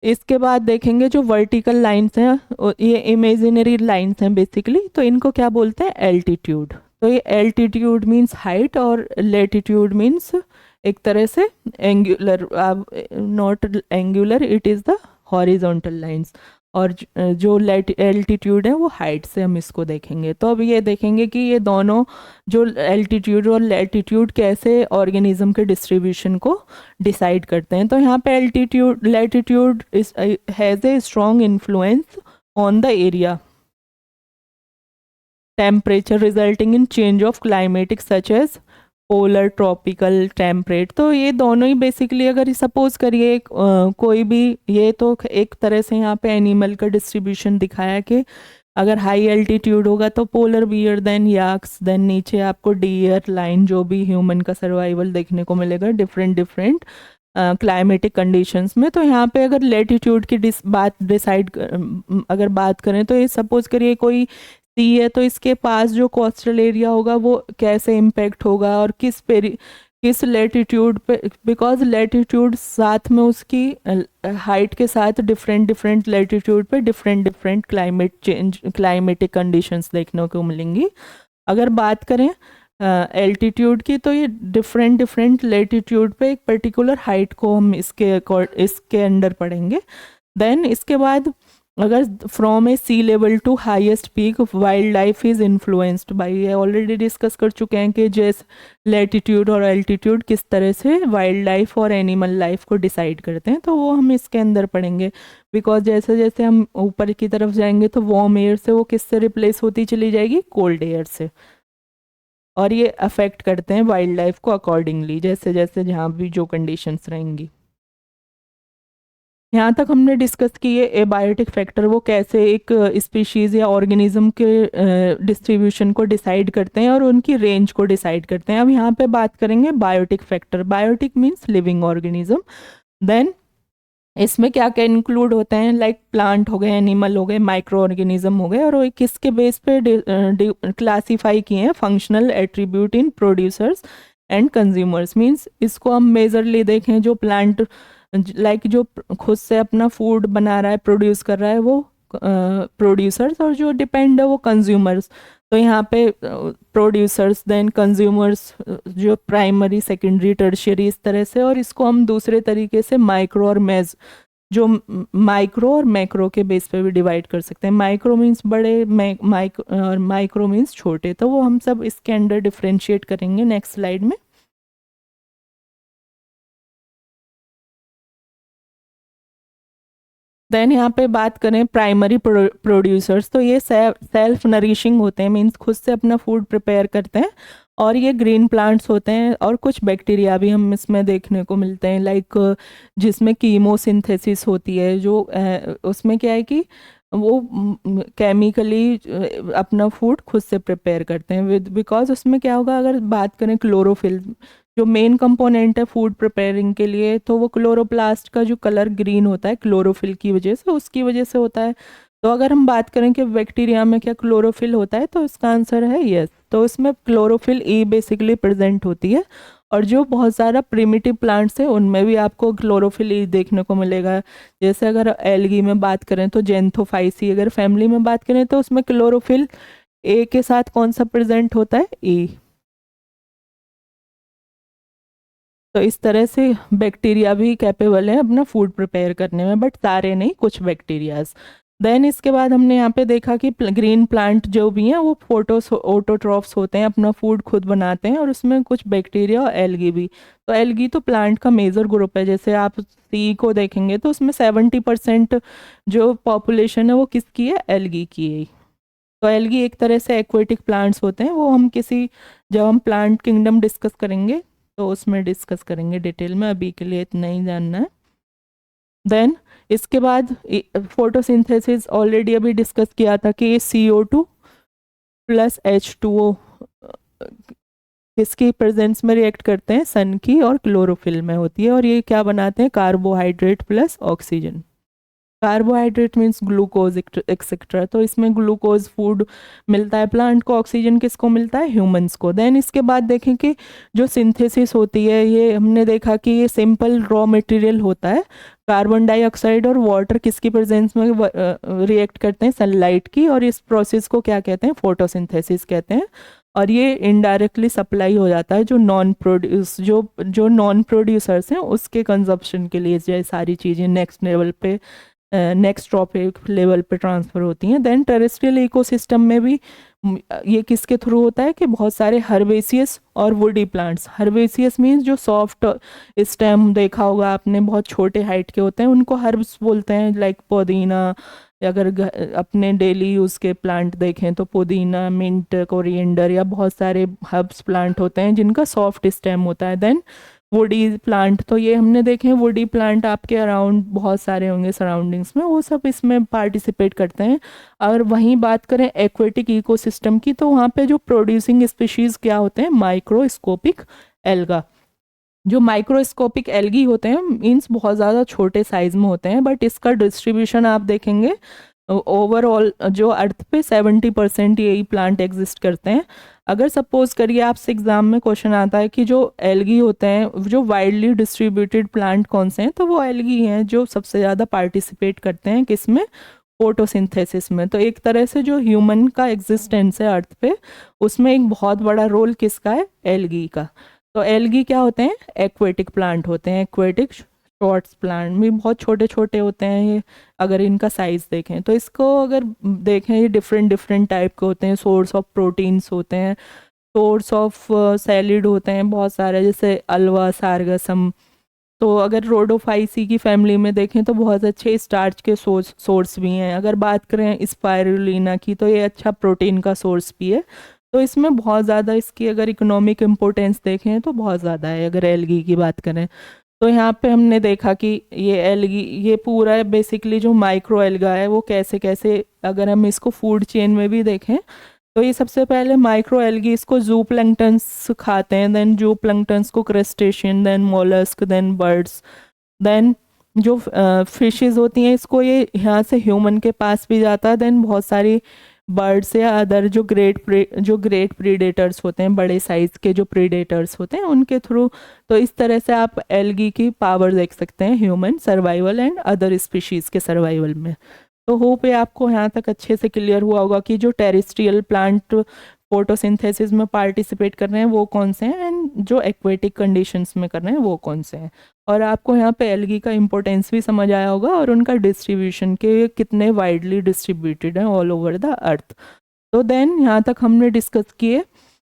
इसके बाद देखेंगे जो वर्टिकल लाइंस हैं, ये इमेजिनरी लाइंस हैं बेसिकली, तो इनको क्या बोलते हैं, एल्टीट्यूड। तो ये एल्टीट्यूड मीन्स हाइट, और लेटीट्यूड मीन्स एक तरह से angular, not angular, it is the horizontal lines. और जो एल्टीट्यूड है वो हाइट से हम इसको देखेंगे। तो अब ये देखेंगे कि ये दोनों जो एल्टीट्यूड और लैटिट्यूड कैसे ऑर्गेनिज्म के डिस्ट्रीब्यूशन को डिसाइड करते हैं। तो यहाँ पे latitude has a strong influence on the area temperature resulting in change of climatic such as polar, tropical, temperate. तो ये दोनों ही बेसिकली अगर सपोज करिए कोई भी, ये तो एक तरह से यहाँ पे एनिमल का डिस्ट्रीब्यूशन दिखाया कि अगर हाई एल्टीट्यूड होगा तो पोलर बियर, देन याक्स, देन नीचे आपको डियर, लाइन, जो भी ह्यूमन का सर्वाइवल देखने को मिलेगा डिफरेंट डिफरेंट क्लाइमेटिक कंडीशंस में। तो यहाँ पे अगर लेटीट्यूड की अगर बात करें, तो ये सपोज करिए कोई सी है, तो इसके पास जो कोस्टल एरिया होगा वो कैसे इम्पेक्ट होगा, और किस लेटीट्यूड पे, बिकॉज लेटीट्यूड साथ में उसकी हाइट के साथ डिफरेंट डिफरेंट लेटीट्यूड पे डिफरेंट डिफरेंट क्लाइमेटिक कंडीशंस देखने को मिलेंगी। अगर बात करें एल्टीट्यूड की, तो ये डिफरेंट डिफरेंट लेटीट्यूड पे एक पर्टिकुलर हाइट को हम इसके अंडर पढ़ेंगे। देन इसके बाद अगर from a sea level to highest peak wildlife is influenced by, ये ऑलरेडी डिस्कस कर चुके हैं कि जैसे लेटीट्यूड और एल्टीट्यूड किस तरह से वाइल्ड लाइफ और एनिमल लाइफ को डिसाइड करते हैं, तो वो हम इसके अंदर पढ़ेंगे। बिकॉज जैसे जैसे हम ऊपर की तरफ जाएंगे तो वार्म एयर से वो किससे रिप्लेस होती चली जाएगी, कोल्ड एयर से, और ये अफेक्ट करते हैं वाइल्ड लाइफ को अकॉर्डिंगली, जैसे जैसे जहाँ भी जो कंडीशंस रहेंगी। यहाँ तक हमने डिस्कस किए एबायोटिक फैक्टर वो कैसे एक स्पीशीज़ या ऑर्गेनिज्म के डिस्ट्रीब्यूशन को डिसाइड करते हैं और उनकी रेंज को डिसाइड करते हैं। अब यहाँ पे बात करेंगे biotic factor. Biotic means living organism. Then इसमें क्या क्या इंक्लूड होते हैं, लाइक प्लांट हो गए, एनिमल हो गए, माइक्रो ऑर्गेनिज्म हो गए, और वो किसके बेस पे क्लासीफाई किए हैं, functional attribute in producers and consumers. Means इसको हम मेजरली देखें, जो प्लांट लाइक जो खुद से अपना फूड बना रहा है, प्रोड्यूस कर रहा है, वो प्रोड्यूसर्स, और जो डिपेंड है वो कंज्यूमर्स। तो यहाँ पे प्रोड्यूसर्स, देन कंज्यूमर्स, जो प्राइमरी, सेकेंडरी, टर्शियरी, इस तरह से। और इसको हम दूसरे तरीके से माइक्रो और जो माइक्रो और मैक्रो के बेस पे भी डिवाइड कर सकते हैं। माइक्रो मीन्स बड़े, और माइक्रो मीन्स छोटे, तो वो हम सब इसके अंडर डिफ्रेंशिएट करेंगे नेक्स्ट स्लाइड में। देन यहाँ पे बात करें प्राइमरी प्रोड्यूसर्स, तो ये सेल्फ नरिशिंग होते हैं, मीन्स खुद से अपना फूड प्रिपेयर करते हैं, और ये ग्रीन प्लांट्स होते हैं, और कुछ बैक्टीरिया भी हम इसमें देखने को मिलते हैं, लाइक जिसमें कीमोसिंथेसिस होती है, जो उसमें क्या है कि वो केमिकली अपना फूड खुद से प्रिपेयर करते हैं विद, बिकॉज उसमें क्या होगा, अगर बात करें क्लोरोफिल जो मेन कंपोनेंट है फूड प्रिपेयरिंग के लिए, तो वो क्लोरोप्लास्ट का जो कलर ग्रीन होता है क्लोरोफिल की वजह से, उसकी वजह से होता है। तो अगर हम बात करें कि बैक्टीरिया में क्या क्लोरोफिल होता है, तो इसका आंसर है यस। तो इसमें क्लोरोफिल ई बेसिकली प्रेजेंट होती है, और जो बहुत सारा प्रिमिटिव प्लांट्स है उनमें भी आपको क्लोरोफिल ई देखने को मिलेगा। जैसे अगर एल्गी में बात करें तो जेंथोफाइसी अगर फैमिली में बात करें तो उसमें क्लोरोफिल ए के साथ कौन सा प्रेजेंट होता है, ई। तो इस तरह से बैक्टीरिया भी कैपेबल है अपना फूड प्रिपेयर करने में, बट सारे नहीं, कुछ बैक्टीरियाज। देन इसके बाद हमने यहाँ पे देखा कि ग्रीन प्लांट जो भी हैं वो फोटोस ऑटोट्रॉफ्स होते हैं, अपना फूड खुद बनाते हैं, और उसमें कुछ बैक्टीरिया और एल्गी भी। तो एल्गी तो प्लांट का मेजर ग्रुप है, जैसे आप सी को देखेंगे तो उसमें 70% जो पॉपुलेशन है वो किसकी है, एल्गी की है। तो एल्गी एक तरह से एक्वेटिक प्लांट्स होते हैं, वो हम किसी, जब हम प्लांट किंगडम डिस्कस करेंगे तो उसमें डिस्कस करेंगे डिटेल में, अभी के लिए इतना ही जानना है। देन इसके बाद फोटोसिंथेसिस ऑलरेडी अभी डिस्कस किया था कि CO2 प्लस H2O किसकी प्रेजेंस में रिएक्ट करते हैं, सन की और क्लोरोफिल में होती है, और ये क्या बनाते हैं, carbohydrate plus oxygen. Carbohydrate means glucose etcetera, तो इसमें ग्लूकोज फूड मिलता है प्लांट को, ऑक्सीजन किसको मिलता है, ह्यूमंस को। देन इसके बाद देखें कि जो सिंथेसिस होती है, ये हमने देखा कि ये सिंपल रॉ मटेरियल होता है, कार्बन डाइऑक्साइड और वाटर किसकी प्रेजेंस में रिएक्ट करते हैं, सनलाइट की, और इस प्रोसेस को क्या कहते हैं, फोटोसिंथेसिस कहते हैं। और ये इनडायरेक्टली सप्लाई हो जाता है जो नॉन प्रोड्यूसर्स हैं उसके कंजप्शन के लिए, ये सारी चीज़ें नेक्स्ट लेवल पे, नेक्स्ट ट्रॉपिक लेवल पे ट्रांसफ़र होती हैं। देन टेरेस्ट्रियल इकोसिस्टम में भी ये किसके थ्रू होता है कि बहुत सारे हर्बेसियस और वुडी प्लांट्स, हर्बेसियस मीन्स जो सॉफ्ट स्टेम देखा होगा आपने, बहुत छोटे हाइट के होते हैं, उनको हर्ब्स बोलते हैं, लाइक पुदीना। अगर अपने डेली यूज़ के प्लांट देखें तो पुदीना, मिंट, कोरिएंडर, या बहुत सारे हर्ब्स प्लांट होते हैं जिनका सॉफ्ट स्टेम होता है। देन वुडी प्लांट, तो ये हमने देखे हैं, वुडी प्लांट आपके अराउंड बहुत सारे होंगे सराउंडिंग्स में, वो सब इसमें पार्टिसिपेट करते हैं। और वहीं बात करें एक्वेटिक इकोसिस्टम की, तो वहाँ पे जो प्रोड्यूसिंग स्पीशीज़ क्या होते हैं, माइक्रोस्कोपिक एल्गा। जो माइक्रोस्कोपिक एल्गी होते हैं मीन्स बहुत ज़्यादा छोटे साइज़ में होते हैं, बट इसका डिस्ट्रीब्यूशन आप देखेंगे ओवरऑल जो अर्थ पे 70% यही प्लांट एग्जिस्ट करते हैं। अगर सपोज करिए आपसे एग्जाम में क्वेश्चन आता है कि जो एल्गी होते हैं, जो वाइडली डिस्ट्रीब्यूटेड प्लांट कौन से हैं, तो वो एल्गी हैं जो सबसे ज़्यादा पार्टिसिपेट करते हैं किसमें, फोटोसिंथेसिस में। तो एक तरह से जो ह्यूमन का एग्जिस्टेंस है अर्थ पे, उसमें एक बहुत बड़ा रोल किसका है, एल्गी का। तो एल्गी क्या होते हैं, एक्वेटिक प्लांट होते हैं, एक्वेटिक शॉर्ट्स प्लांट भी बहुत छोटे छोटे होते हैं ये। अगर इनका साइज़ देखें तो इसको अगर देखें, ये डिफरेंट डिफरेंट टाइप के होते हैं, सोर्स ऑफ प्रोटीन्स होते हैं, सोर्स ऑफ सैलिड होते हैं बहुत सारे, जैसे अल्वा, सारगसम। तो अगर रोडोफाइसी की फैमिली में देखें तो बहुत अच्छे स्टार्च के सोर्स भी हैं। अगर बात करें स्पायरुलिना की, तो ये अच्छा प्रोटीन का सोर्स भी है। तो इसमें बहुत ज़्यादा इसकी अगर इकोनॉमिक इम्पोर्टेंस देखें तो बहुत ज़्यादा है, अगर एल्गी की बात करें। तो यहाँ पे हमने देखा कि ये एल्गी, ये पूरा बेसिकली जो माइक्रो एल्गा है वो कैसे कैसे, अगर हम इसको फूड चेन में भी देखें तो ये सबसे पहले माइक्रो एल्गी, इसको जू प्लैंक्टन्स खाते हैं, देन जू प्लैंक्टन्स को crustacean, then mollusc, then birds, then जो फिशेस होती हैं इसको ये यहाँ से ह्यूमन के पास भी जाता है, देन बहुत सारी बर्ड्स या अदर जो ग्रेट प्रीडेटर्स होते हैं, बड़े साइज़ के जो प्रीडेटर्स होते हैं उनके थ्रू। तो इस तरह से आप एल्गी की पावर देख सकते हैं human survival and other species के सर्वाइवल में। तो होप ये आपको यहाँ तक अच्छे से क्लियर हुआ होगा कि जो टेरेस्ट्रियल प्लांट फोटोसिंथेसिस में पार्टिसिपेट कर रहे हैं वो कौन से हैं, एंड जो एक्वेटिक कंडीशंस में कर रहे हैं वो कौन से हैं। और आपको यहाँ पे एल्गी का इम्पोर्टेंस भी समझ आया होगा और उनका डिस्ट्रीब्यूशन के कितने वाइडली डिस्ट्रीब्यूटेड हैं ऑल ओवर द अर्थ। तो देन यहाँ तक हमने डिस्कस किए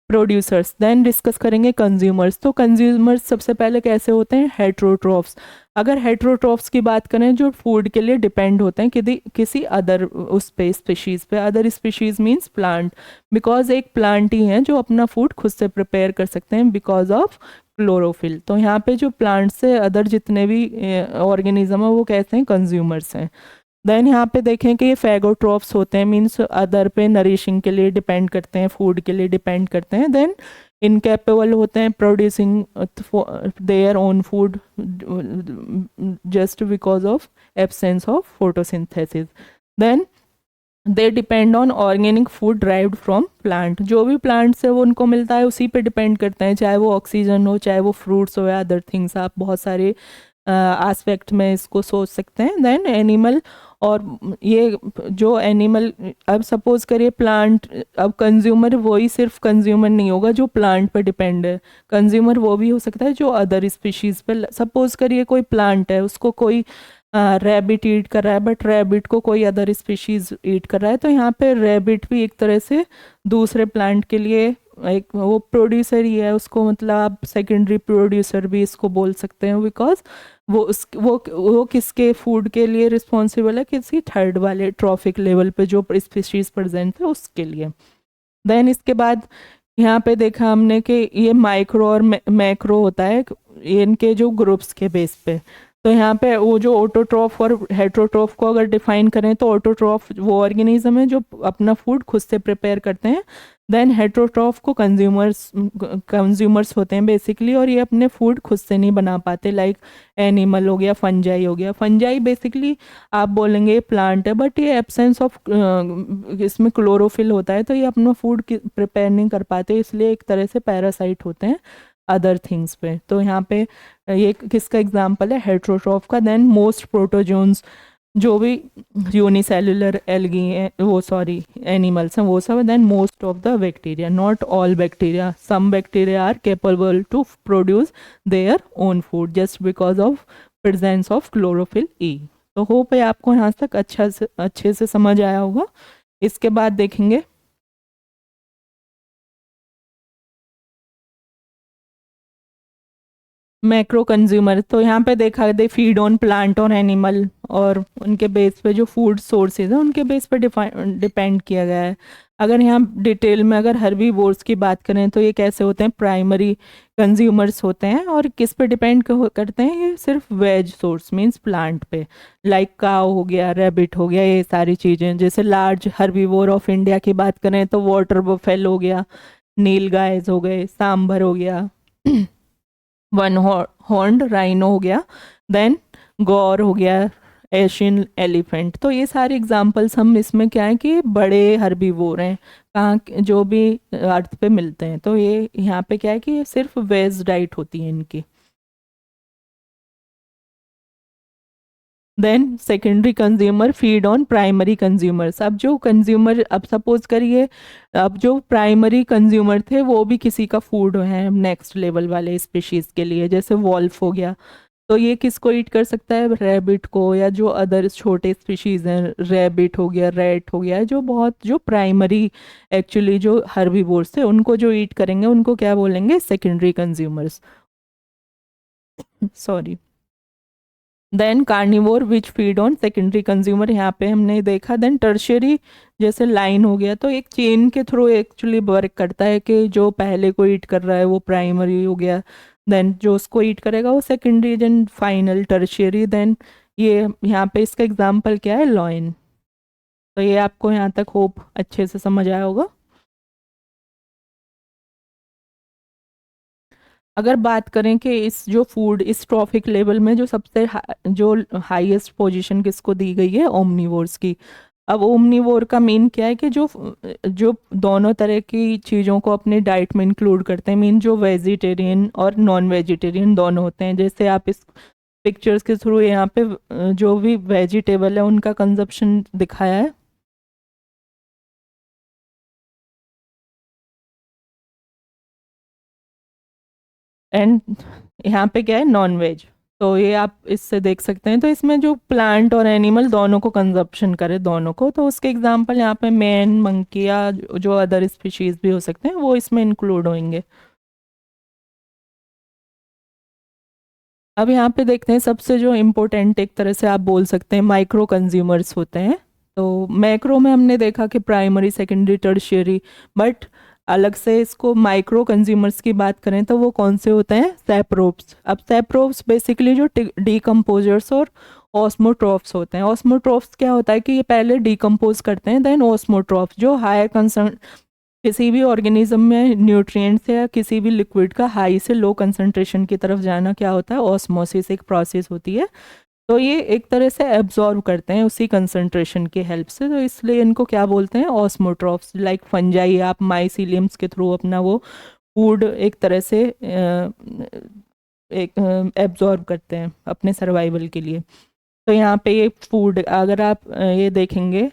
प्रोड्यूसर्स। देन डिस्कस करेंगे कंज्यूमर्स। तो कंज्यूमर्स सबसे पहले कैसे होते हैं, हेट्रोट्रॉफ्स। अगर हेट्रोट्रॉफ्स की बात करें जो फूड के लिए डिपेंड होते हैं किसी अदर उस पे स्पीशीज़ पे। Other species means plant, because एक प्लांट ही है जो अपना फूड खुद से प्रिपेयर कर सकते हैं बिकॉज ऑफ क्लोरोफिल। तो यहाँ पे जो प्लांट से अदर जितने भी ऑर्गेनिज्म है वो कैसे हैं, कंज्यूमर्स हैं। देन यहाँ पे देखें कि ये फैगोट्रॉफ्स होते हैं, मीन्स अदर पे नरिशिंग के लिए डिपेंड करते हैं, फूड के लिए डिपेंड करते हैं। देन इनकेपेबल होते हैं producing their own food just because of absence of photosynthesis. Then they depend on organic food derived from plant. जो भी प्लांट से वो उनको मिलता है उसी पे डिपेंड करते हैं, चाहे वो ऑक्सीजन हो, चाहे वो फ्रूट्स हो या अदर थिंग्स। आप बहुत सारे एस्पेक्ट में इसको सोच सकते हैं। देन एनिमल, और ये जो एनिमल, अब सपोज करिए प्लांट, अब कंज्यूमर वही सिर्फ कंज्यूमर नहीं होगा जो प्लांट पे डिपेंड है, कंज्यूमर वो भी हो सकता है जो अदर स्पीशीज़ पे। सपोज करिए कोई प्लांट है, उसको कोई रैबिट ईट कर रहा है, बट रैबिट को कोई अदर स्पीशीज ईट कर रहा है, तो यहाँ पे रैबिट भी एक तरह से दूसरे प्लांट के लिए एक वो प्रोड्यूसर ही है, उसको मतलब आप सेकेंडरी प्रोड्यूसर भी इसको बोल सकते हैं, बिकॉज वो किसके फूड के लिए रिस्पॉन्सिबल है, किसी थर्ड वाले ट्रॉफिक लेवल पे जो स्पीशीज प्रेजेंट है उसके लिए। देन इसके बाद यहाँ पे देखा हमने कि ये माइक्रो और मैक्रो होता है इनके जो ग्रुप्स के बेस पे। तो यहाँ पे वो जो ऑटोट्रॉफ और हेट्रोट्रॉफ को अगर डिफाइन करें तो ऑटोट्रॉफ वो ऑर्गेनिज्म है जो अपना फूड खुद से प्रिपेयर करते हैं। देन हेट्रोट्रॉफ को कंज्यूमर्स होते हैं बेसिकली, और ये अपने फूड खुद से नहीं बना पाते, लाइक एनिमल हो गया, फंजाई हो गया। फंजाई बेसिकली आप बोलेंगे प्लांट है, बट ये एब्सेंस ऑफ इसमें क्लोरोफिल होता है, तो ये अपना फूड प्रिपेयर नहीं कर पाते, इसलिए एक तरह से पैरासाइट होते हैं अदर थिंग्स पे। तो यहाँ पे ये किसका एग्जाम्पल है, हेट्रोट्रॉफ का। देन मोस्ट प्रोटोजोन्स, जो भी यूनिसेलुलर एल्गी वो सॉरी एनिमल्स हैं वो सब। Then most of the bacteria, not all bacteria, some bacteria are capable to produce their own food just because of presence of chlorophyll ई। तो hope है आपको यहाँ तक अच्छे से समझ आया होगा। इसके बाद देखेंगे मैक्रो कंज्यूमर। तो यहाँ पे देखा दे फीड ऑन प्लांट और एनिमल, और उनके बेस पे जो फूड सोर्सेज है उनके बेस पे डिपेंड किया गया है। अगर यहाँ डिटेल में अगर हर्बीवोर्स की बात करें तो ये कैसे होते हैं, प्राइमरी कंज्यूमर्स होते हैं, और किस पे डिपेंड करते हैं, ये सिर्फ वेज सोर्स मींस प्लांट पे, लाइक काव हो गया, रैबिट हो गया, ये सारी चीज़ें। जैसे लार्ज हर्बीवोर ऑफ इंडिया की बात करें तो वाटर बफेलो हो गया, नील गायज हो गए, सांभर हो गया, वन हॉर्न्ड राइनो हो गया, देन गौर हो गया, एशियन एलिफेंट। तो ये सारे एग्जांपल्स हम इसमें क्या है कि बड़े हर्बीवोर हैं, कहाँ जो भी अर्थ पे मिलते हैं। तो ये यहाँ पे क्या है कि ये सिर्फ वेज डाइट होती है इनकी। Then secondary consumer feed on primary consumers. अब जो कंज्यूमर, अब सपोज करिए अब जो प्राइमरी कंज्यूमर थे वो भी किसी का फूड है नेक्स्ट लेवल वाले स्पीशीज के लिए, जैसे वॉल्फ हो गया, तो ये किसको ईट कर सकता है, रैबिट को, या जो अदर छोटे स्पीशीज हैं, रैबिट हो गया, रैट हो गया, जो बहुत जो प्राइमरी एक्चुअली जो हर्बीवोर्स थे उनको जो ईट करेंगे उनको क्या बोलेंगे, secondary consumers, sorry. Then carnivore which feed on secondary consumer, यहाँ पे हमने देखा। देन टर्शियरी, जैसे लाइन हो गया, तो एक चेन के थ्रू एक्चुअली वर्क करता है कि जो पहले को ईट कर रहा है वो प्राइमरी हो गया, देन जो उसको ईट करेगा वो secondary, then final tertiary. Then ये यहाँ पे इसका एग्जाम्पल क्या है, लॉइन। तो ये आपको यहाँ तक होप अच्छे से समझ आया होगा। अगर बात करें कि इस जो फूड इस ट्रॉफिक लेवल में जो सबसे जो हाईएस्ट पोजीशन किसको दी गई है, ओमनीवोर्स की। अब ओमनीवोर का मीन क्या है कि जो जो दोनों तरह की चीज़ों को अपनी डाइट में इंक्लूड करते हैं, मीन जो वेजिटेरियन और नॉन वेजिटेरियन दोनों होते हैं। जैसे आप इस पिक्चर्स के थ्रू यहाँ पे जो भी वेजिटेबल है उनका कंजप्शन दिखाया है। एंड यहाँ पे क्या है, नॉन वेज। तो ये आप इससे देख सकते हैं। तो इसमें जो प्लांट और एनिमल दोनों को कंजप्शन करे, दोनों को, तो उसके एग्जांपल यहाँ पे मैन, मंकी या जो अदर स्पीशीज भी हो सकते हैं वो इसमें इंक्लूड होंगे। अब यहाँ पे देखते हैं सबसे जो इम्पोर्टेंट, एक तरह से आप बोल सकते हैं माइक्रो कंज्यूमर्स होते हैं। तो मैक्रो में हमने देखा कि प्राइमरी, सेकेंडरी, टर्शियरी, बट अलग से इसको माइक्रो कंज्यूमर्स की बात करें तो वो कौन से होते हैं, सैप्रोब्स। अब सैप्रोब्स बेसिकली जो डीकम्पोजर्स और ऑस्मोट्रॉफ्स होते हैं। ऑस्मोट्रॉफ्स क्या होता है कि ये पहले डीकम्पोज करते हैं, देन ऑस्मोट्रॉफ्स जो हायर कंसर्न, किसी भी ऑर्गेनिज्म में न्यूट्रिएंट्स या किसी भी लिक्विड का हाई से लो कंसंट्रेशन की तरफ जाना क्या होता है, ऑस्मोसिस एक प्रोसेस होती है। तो ये एक तरह से एब्जॉर्ब करते हैं उसी कंसंट्रेशन की हेल्प से, तो इसलिए इनको क्या बोलते हैं, ऑस्मोट्रॉफ्स। लाइक फंजाई, आप माइसीलियम्स के थ्रू अपना वो फूड एक तरह से एक एब्जॉर्ब करते हैं अपने सर्वाइवल के लिए। तो यहाँ पे ये फूड, अगर आप ये देखेंगे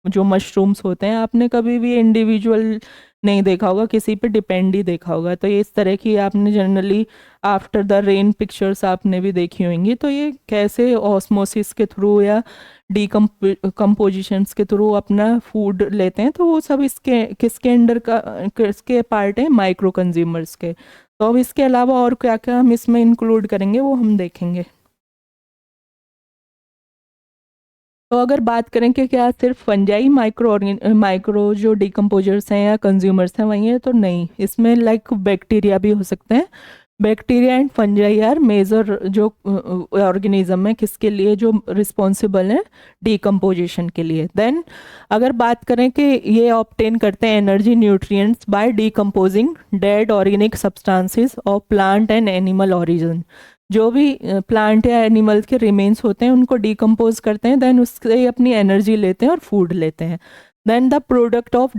जो मशरूम्स होते हैं, आपने कभी भी इंडिविजुअल नहीं देखा होगा, किसी पे डिपेंड ही देखा होगा। तो ये इस तरह की आपने generally after the rain pictures आपने भी देखी होंगी। तो ये कैसे ऑस्मोसिस के थ्रू या कंपोजिशंस के थ्रू अपना फूड लेते हैं, तो वो सब इसके किसके अंडर का, किसके पार्ट है, माइक्रो कंज्यूमर्स के। तो अब इसके अलावा और क्या क्या हम इसमें इंक्लूड करेंगे वो हम देखेंगे। तो अगर बात करें कि क्या सिर्फ फंजाई माइक्रो जो डिकम्पोजर्स हैं या कंज्यूमर्स हैं वही है, तो नहीं, इसमें लाइक बैक्टीरिया भी हो सकते हैं। Bacteria and fungi are major जो ऑर्गेनिज्म है किसके लिए, जो रिस्पॉन्सिबल है डिकम्पोजिशन के लिए। देन अगर बात करें कि ये ऑब्टेन करते हैं energy, nutrients by decomposing dead organic substances of plant and animal origin. जो भी प्लांट या एनिमल्स के रिमेन्स होते हैं उनको डिकम्पोज करते हैं, देन उससे अपनी एनर्जी लेते हैं और फूड लेते हैं। then the product of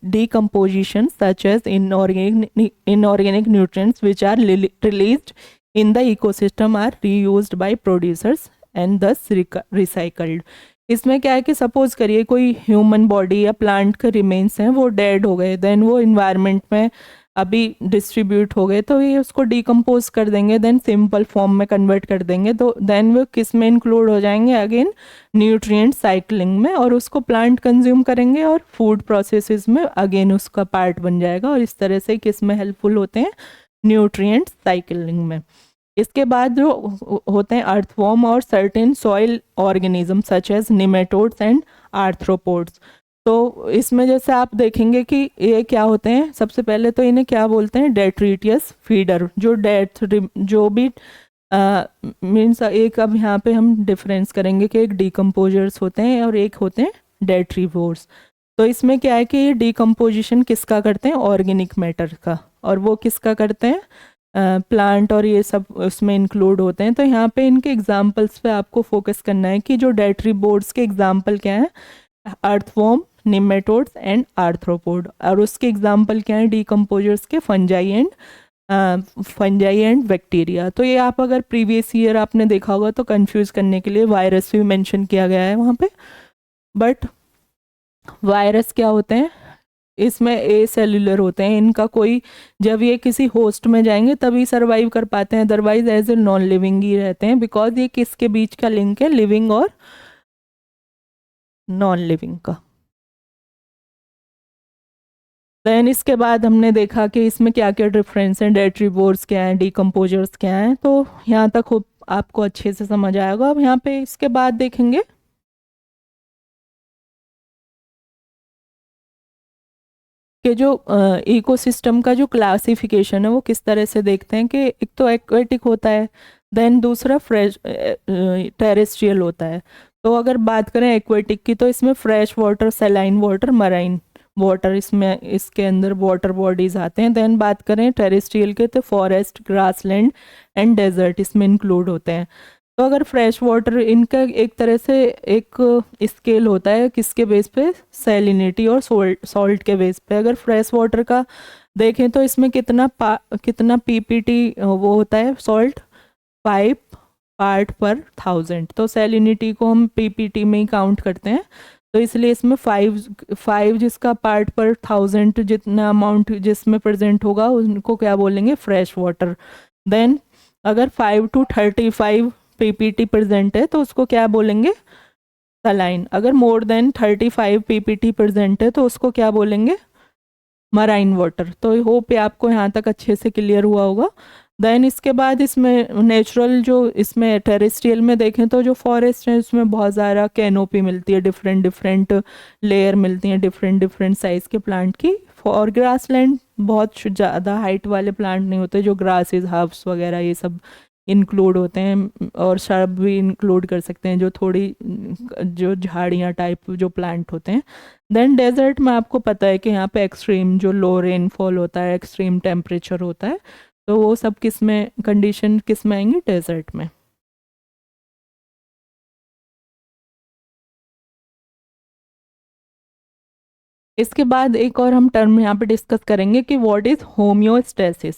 decomposition such as inorganic nutrients which are released in the ecosystem are reused by producers and thus recycled। इसमें क्या है कि सपोज करिए कोई ह्यूमन बॉडी या प्लांट के रिमेन्स हैं वो डेड हो गए, देन वो इन्वायरमेंट में अभी डिस्ट्रीब्यूट हो गए, तो ये उसको डिकम्पोज कर देंगे, देन सिंपल फॉर्म में कन्वर्ट कर देंगे, तो देन वो किस में इंक्लूड हो जाएंगे, अगेन न्यूट्रिएंट साइकिलिंग में, और उसको प्लांट कंज्यूम करेंगे और फूड प्रोसेसेस में अगेन उसका पार्ट बन जाएगा, और इस तरह से किस में हेल्पफुल होते हैं, न्यूट्रिएंट साइकिलिंग में। इसके बाद जो होते हैं अर्थवॉर्म और certain soil organism such as nematodes and arthropods. तो इसमें जैसे आप देखेंगे कि ये क्या होते हैं, सबसे पहले तो इन्हें क्या बोलते हैं, डेट्रिटियस फीडर, जो डेथ जो भी मीन्स एक, अब यहाँ पे हम डिफरेंस करेंगे कि एक डिकम्पोजर्स होते हैं और एक होते हैं डेट्रीवोर्स। तो इसमें क्या है कि ये डिकम्पोजिशन किसका करते हैं, ऑर्गेनिक मैटर का, और वो किसका करते हैं, प्लांट और ये सब उसमें इंक्लूड होते हैं। तो यहाँ पे इनके एग्जाम्पल्स पे आपको फोकस करना है कि जो डेट्रीबोर्ड्स के एग्जाम्पल क्या हैं, अर्थवॉर्म, निमेटोड्स एंड आर्थ्रोपोड, और उसके एग्जाम्पल क्या है, डिकम्पोजर्स के फंजाई एंड बैक्टीरिया। तो ये आप अगर प्रीवियस ईयर आपने देखा होगा तो कंफ्यूज करने के लिए वायरस भी मेंशन किया गया है वहाँ पे। बट वायरस क्या होते हैं, इसमें ए सेल्यूलर होते हैं, इनका कोई, जब ये किसी होस्ट में जाएंगे तभी सरवाइव कर पाते हैं, otherwise as a non living ही रहते हैं, बिकॉज ये किसके बीच का लिंक है, लिविंग और नॉन लिविंग का। देन इसके बाद हमने देखा कि इसमें क्या क्या डिफरेंस हैं, डेट्रीबोर्स क्या हैं, डिकम्पोजर्स क्या हैं, तो यहाँ तक खूब आपको अच्छे से समझ आएगा। अब यहाँ पे इसके बाद देखेंगे कि जो इकोसिस्टम का जो क्लासिफिकेशन है वो किस तरह से देखते हैं कि एक तो एक्वेटिक होता है, देन दूसरा फ्रेश टेरेस्ट्रियल होता है। तो अगर बात करें एक्वेटिक की तो इसमें fresh water, saline water, marine water, इसमें इसके अंदर वाटर बॉडीज आते हैं। देन बात करें टेरेस्ट्रियल के तो फॉरेस्ट, ग्रासलैंड एंड डेजर्ट इसमें इंक्लूड होते हैं। तो अगर फ्रेश वाटर, इनका एक तरह से एक स्केल होता है किसके बेस पे, सैलिनिटी और सॉल्ट के बेस पे। अगर फ्रेश वाटर का देखें तो इसमें कितना पीपीटी वो होता है सॉल्ट, 5 पार्ट पर 1000। तो सैलिनिटी को हम पीपीटी में ही काउंट करते हैं। तो इसलिए इसमें 5 जिसका पार्ट पर 1000 जितना अमाउंट जिसमें प्रेजेंट होगा उनको क्या बोलेंगे, फ्रेश वाटर। देन अगर 5 to 35 पीपीटी प्रेजेंट है तो उसको क्या बोलेंगे, सलाइन। अगर मोर देन 35 पीपीटी प्रेजेंट है तो उसको क्या बोलेंगे, मराइन वाटर। तो होप ये आपको यहाँ तक अच्छे से क्लियर हुआ होगा। देन इसके बाद इसमें नेचुरल जो इसमें टेरेस्ट्रियल में देखें तो जो फॉरेस्ट है उसमें बहुत ज़्यादा कैनोपी मिलती है, डिफरेंट डिफरेंट लेयर मिलती हैं डिफरेंट डिफरेंट साइज़ के प्लांट की। और ग्रासलैंड बहुत ज़्यादा हाइट वाले प्लांट नहीं होते, जो ग्रासेस, हर्ब्स वगैरह ये सब इंक्लूड होते हैं, और शर्ब भी इंक्लूड कर सकते हैं, जो थोड़ी जो झाड़ियाँ टाइप जो प्लांट होते हैं। देन डेजर्ट में आपको पता है कि यहाँ पे एक्सट्रीम जो लो रेनफॉल होता है, एक्सट्रीम टेम्परेचर होता है, तो वो सब किस में कंडीशन किस में आएंगी, डेजर्ट में। इसके बाद एक और हम टर्म यहाँ पे डिस्कस करेंगे कि व्हाट इज होम्योस्टेसिस।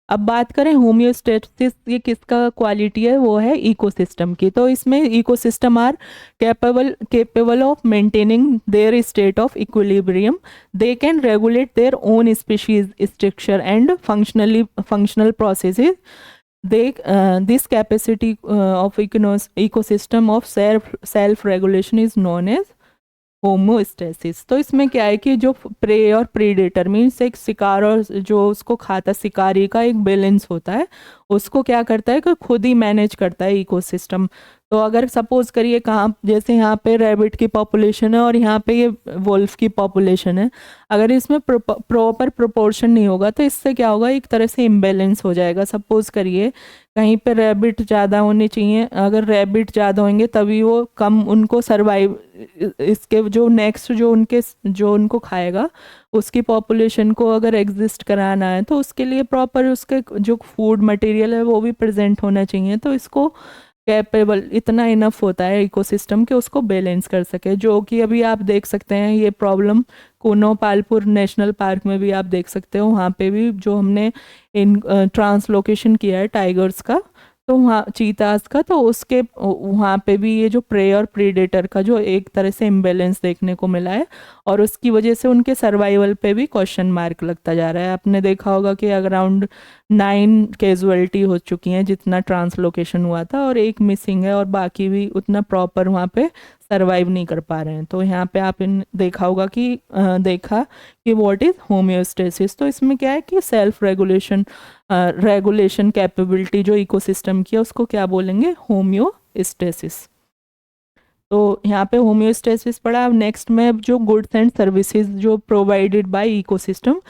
अब बात करें होम्योस्टेसिस, ये किसका क्वालिटी है, वो है इकोसिस्टम की। तो इसमें ecosystem are capable of maintaining their state of equilibrium, they can regulate their own species structure and functional processes. This capacity of ecosystem of self regulation is known as homeostasis. तो इसमें क्या है कि जो pray और predator means एक शिकार और जो उसको खाता शिकारी का एक बैलेंस होता है, उसको क्या करता है कि खुद ही मैनेज करता है इकोसिस्टम। तो अगर सपोज करिए कहाँ, जैसे यहाँ पे रैबिट की पॉपुलेशन है और यहाँ पे ये वुल्फ की पॉपुलेशन है, अगर इसमें प्रॉपर प्रोपोर्शन नहीं होगा तो इससे क्या होगा, एक तरह से इम्बेलेंस हो जाएगा। सपोज करिए कहीं पे रैबिट ज़्यादा होने चाहिए, अगर रैबिट ज़्यादा होंगे तभी वो कम उनको सर्वाइव, इसके जो नेक्स्ट जो उनको खाएगा उसकी पॉपुलेशन को अगर एग्जिस्ट कराना है तो उसके लिए प्रॉपर उसके जो फूड मटेरियल है वो भी प्रेजेंट होना चाहिए। तो इसको कैपेबल इतना इनफ होता है इकोसिस्टम के उसको बैलेंस कर सके, जो कि अभी आप देख सकते हैं ये problem Kuno Palpur national park में भी आप देख सकते हो। वहाँ पे भी जो हमने इन ट्रांसलोकेशन किया है टाइगर्स का, तो वहाँ चीतास का, तो उसके वहाँ पे भी ये जो प्रे और प्रीडेटर का जो एक तरह से इम्बेलेंस देखने को मिला है, और उसकी वजह से उनके सर्वाइवल पे भी क्वेश्चन मार्क लगता जा रहा है। आपने देखा होगा कि अराउंड 9 कैजुअलिटी हो चुकी हैं जितना ट्रांसलोकेशन हुआ था, और एक मिसिंग है, और बाकी भी उतना प्रॉपर वहाँ पे सर्वाइव नहीं कर पा रहे हैं। तो यहाँ पे आप देखा होगा कि देखा कि व्हाट इज होम्योस्टेसिस। तो इसमें क्या है कि सेल्फ रेगुलेशन कैपेबिलिटी जो इकोसिस्टम की है उसको क्या बोलेंगे, होम्योस्टेसिस। तो यहाँ पे होम्योस्टेसिस पढ़ा। अब नेक्स्ट में जो गुड्स एंड सर्विसेज जो प्रोवाइडेड बाय इकोसिस्टम,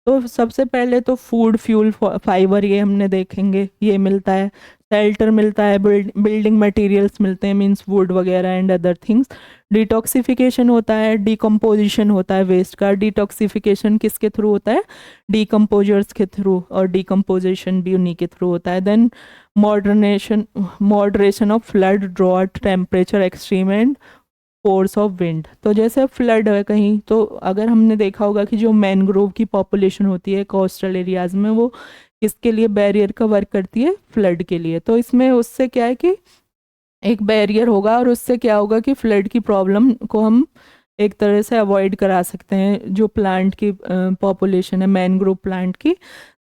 तो सबसे पहले तो फूड, फ्यूल, फाइबर ये हमने देखेंगे, ये मिलता है। शेल्टर मिलता है, बिल्डिंग मटेरियल्स मिलते हैं मींस वुड वगैरह एंड अदर थिंग्स। डिटॉक्सिफिकेशन होता है, डिकम्पोजिशन होता है वेस्ट का। डिटॉक्सिफिकेशन किसके थ्रू होता है, डिकम्पोजर्स के थ्रू, और डिकम्पोजिशन भी उन्हीं के थ्रू होता है। Then moderation of flood, drought, temperature extreme and force of wind. तो जैसे फ्लड है कहीं, तो अगर हमने देखा होगा कि जो मैनग्रोव की पॉपुलेशन होती है कोस्टल एरियाज में, वो किसके लिए बैरियर का वर्क करती है, फ्लड के लिए। तो इसमें उससे क्या है कि एक बैरियर होगा, और उससे क्या होगा कि फ्लड की प्रॉब्लम को हम एक तरह से अवॉइड करा सकते हैं जो प्लांट की पॉपुलेशन है मैनग्रोव प्लांट की।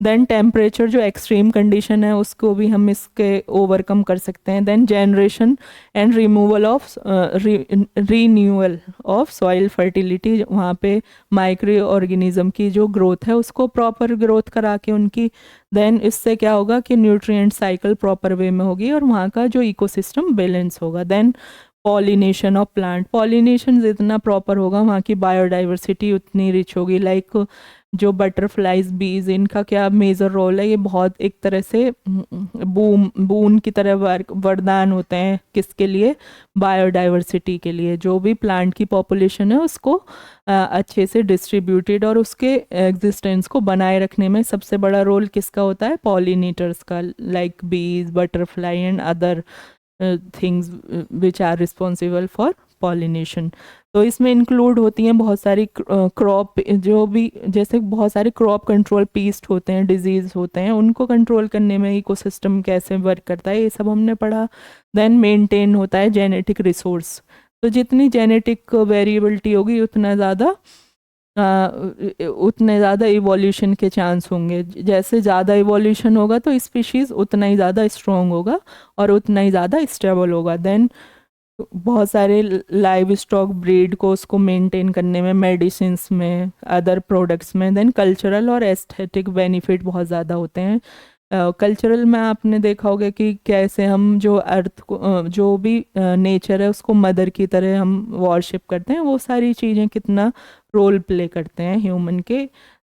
देन टेम्परेचर जो एक्सट्रीम कंडीशन है उसको भी हम इसके ओवरकम कर सकते हैं। Then generation and removal of renewal of soil fertility, वहाँ पे माइक्रो ऑर्गेनिज्म की जो ग्रोथ है उसको प्रॉपर ग्रोथ करा के उनकी, देन इससे क्या होगा कि न्यूट्रिएंट साइकिल प्रॉपर वे में होगी और वहाँ का जो इकोसिस्टम बैलेंस होगा। Then pollination of plant, pollination जितना प्रॉपर होगा वहाँ की बायोडाइवर्सिटी उतनी रिच होगी। लाइक जो बटरफ्लाइज, बीज, इनका क्या मेजर रोल है, ये बहुत एक तरह से बून की तरह वरदान होते हैं किसके लिए, बायोडाइवर्सिटी के लिए। जो भी प्लांट की पॉपुलेशन है उसको अच्छे से डिस्ट्रीब्यूटेड और उसके एग्जिस्टेंस को बनाए रखने में सबसे बड़ा रोल किसका होता है, पॉलिनेटर्स का, like bees, butterfly and other things which are responsible for pollination. तो इसमें इंक्लूड होती हैं बहुत सारी क्रॉप, जो भी जैसे बहुत सारे क्रॉप कंट्रोल पीस्ट होते हैं, डिजीज़ होते हैं, उनको कंट्रोल करने में इकोसिस्टम कैसे वर्क करता है, ये सब हमने पढ़ा। देन मेंटेन होता है जेनेटिक रिसोर्स, तो जितनी जेनेटिक वेरिएबिलिटी होगी उतने ज़्यादा इवोल्यूशन के चांस होंगे। जैसे ज़्यादा इवोल्यूशन होगा तो स्पीशीज़ उतना ही ज़्यादा स्ट्रॉन्ग होगा और उतना ही ज़्यादा स्टेबल होगा। देन बहुत सारे लाइव स्टॉक ब्रीड को उसको मेंटेन करने में, मेडिसिन्स में, अदर प्रोडक्ट्स में, देन कल्चरल और एस्थेटिक बेनिफिट बहुत ज़्यादा होते हैं। कल्चरल में आपने देखा होगा कि कैसे हम जो अर्थ को जो भी नेचर है उसको मदर की तरह हम वॉरशिप करते हैं, वो सारी चीज़ें कितना रोल प्ले करते हैं ह्यूमन के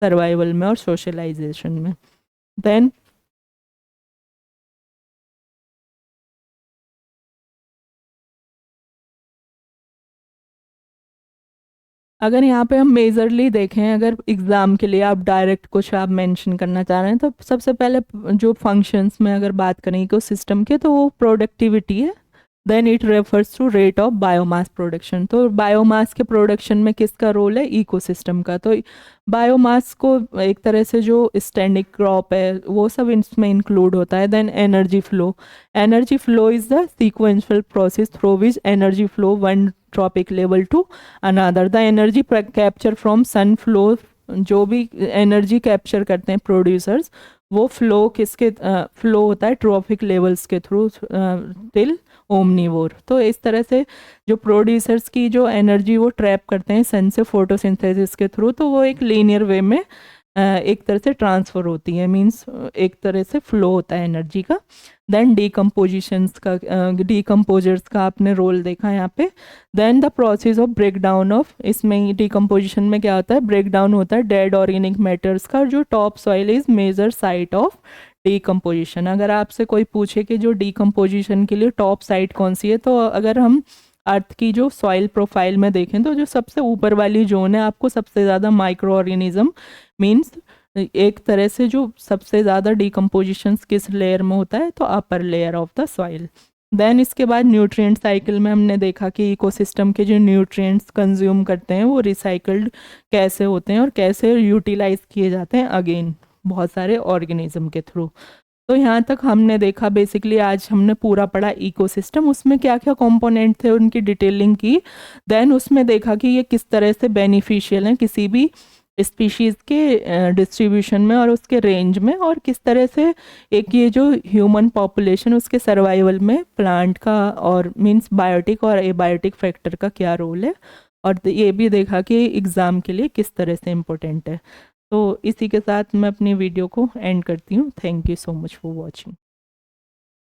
सर्वाइवल में और सोशलाइजेशन में। देन अगर यहाँ पे हम मेजरली देखें, अगर एग्ज़ाम के लिए आप डायरेक्ट कुछ आप मेंशन करना चाह रहे हैं, तो सबसे पहले जो फंक्शंस में अगर बात करें इकोसिस्टम के, तो वो प्रोडक्टिविटी है। Then it refers to rate of biomass production. तो बायोमास के प्रोडक्शन में किसका रोल है? इकोसिस्टम का। तो बायोमास को एक तरह से जो स्टैंडिंग क्रॉप है वो सब इसमें इंक्लूड होता है। Then energy flow is the sequential process through which energy flow one trophic level to another. The energy capture from sun flow, जो भी एनर्जी कैप्चर करते हैं प्रोड्यूसर्स, वो फ्लो किसके फ्लो होता है? ट्रॉपिक लेवल्स के थ्रू टिल ओमनीवोर। तो इस तरह से जो प्रोड्यूसर्स की जो एनर्जी वो ट्रैप करते हैं सन से फोटोसिंथेसिस के थ्रू, तो वो एक लीनियर वे में एक तरह से ट्रांसफ़र होती है, मींस एक तरह से फ्लो होता है एनर्जी का। देन डीकम्पोजर्स का आपने रोल देखा यहाँ पे। Then the process of break down of, इसमें डिकम्पोजिशन में क्या होता है? ब्रेक डाउन होता है डेड ऑर्गेनिक मैटर्स का। जो top soil is major site of decomposition. अगर आपसे कोई पूछे कि जो डीकम्पोजिशन के लिए टॉप साइट कौन सी है, तो अगर हम अर्थ की जो सॉइल प्रोफाइल में देखें, तो जो सबसे ऊपर वाली जोन है, आपको सबसे ज़्यादा माइक्रो ऑर्गेनिज्म, मीन्स एक तरह से जो सबसे ज़्यादा डीकम्पोजिशन किस लेयर में होता है? तो upper layer of the soil. Then इसके बाद न्यूट्रिएंट साइकिल में हमने देखा कि इकोसिस्टम के जो न्यूट्रिएंट्स कंज्यूम करते हैं वो रिसाइकल्ड कैसे होते हैं और कैसे यूटिलाइज किए जाते हैं अगेन बहुत सारे ऑर्गेनिज्म के थ्रू। तो यहाँ तक हमने देखा, बेसिकली आज हमने पूरा पढ़ा इकोसिस्टम, उसमें क्या क्या कंपोनेंट थे उनकी डिटेलिंग की। देन उसमें देखा कि ये किस तरह से बेनिफिशियल हैं किसी भी स्पीशीज़ के डिस्ट्रीब्यूशन में और उसके रेंज में, और किस तरह से एक ये जो ह्यूमन पॉपुलेशन उसके सर्वाइवल में प्लांट का और मींस बायोटिक और एबायोटिक फैक्टर का क्या रोल है, और ये भी देखा कि एग्ज़ाम के लिए किस तरह से इम्पोर्टेंट है। तो इसी के साथ मैं अपनी वीडियो को एंड करती हूँ। Thank you so much for watching.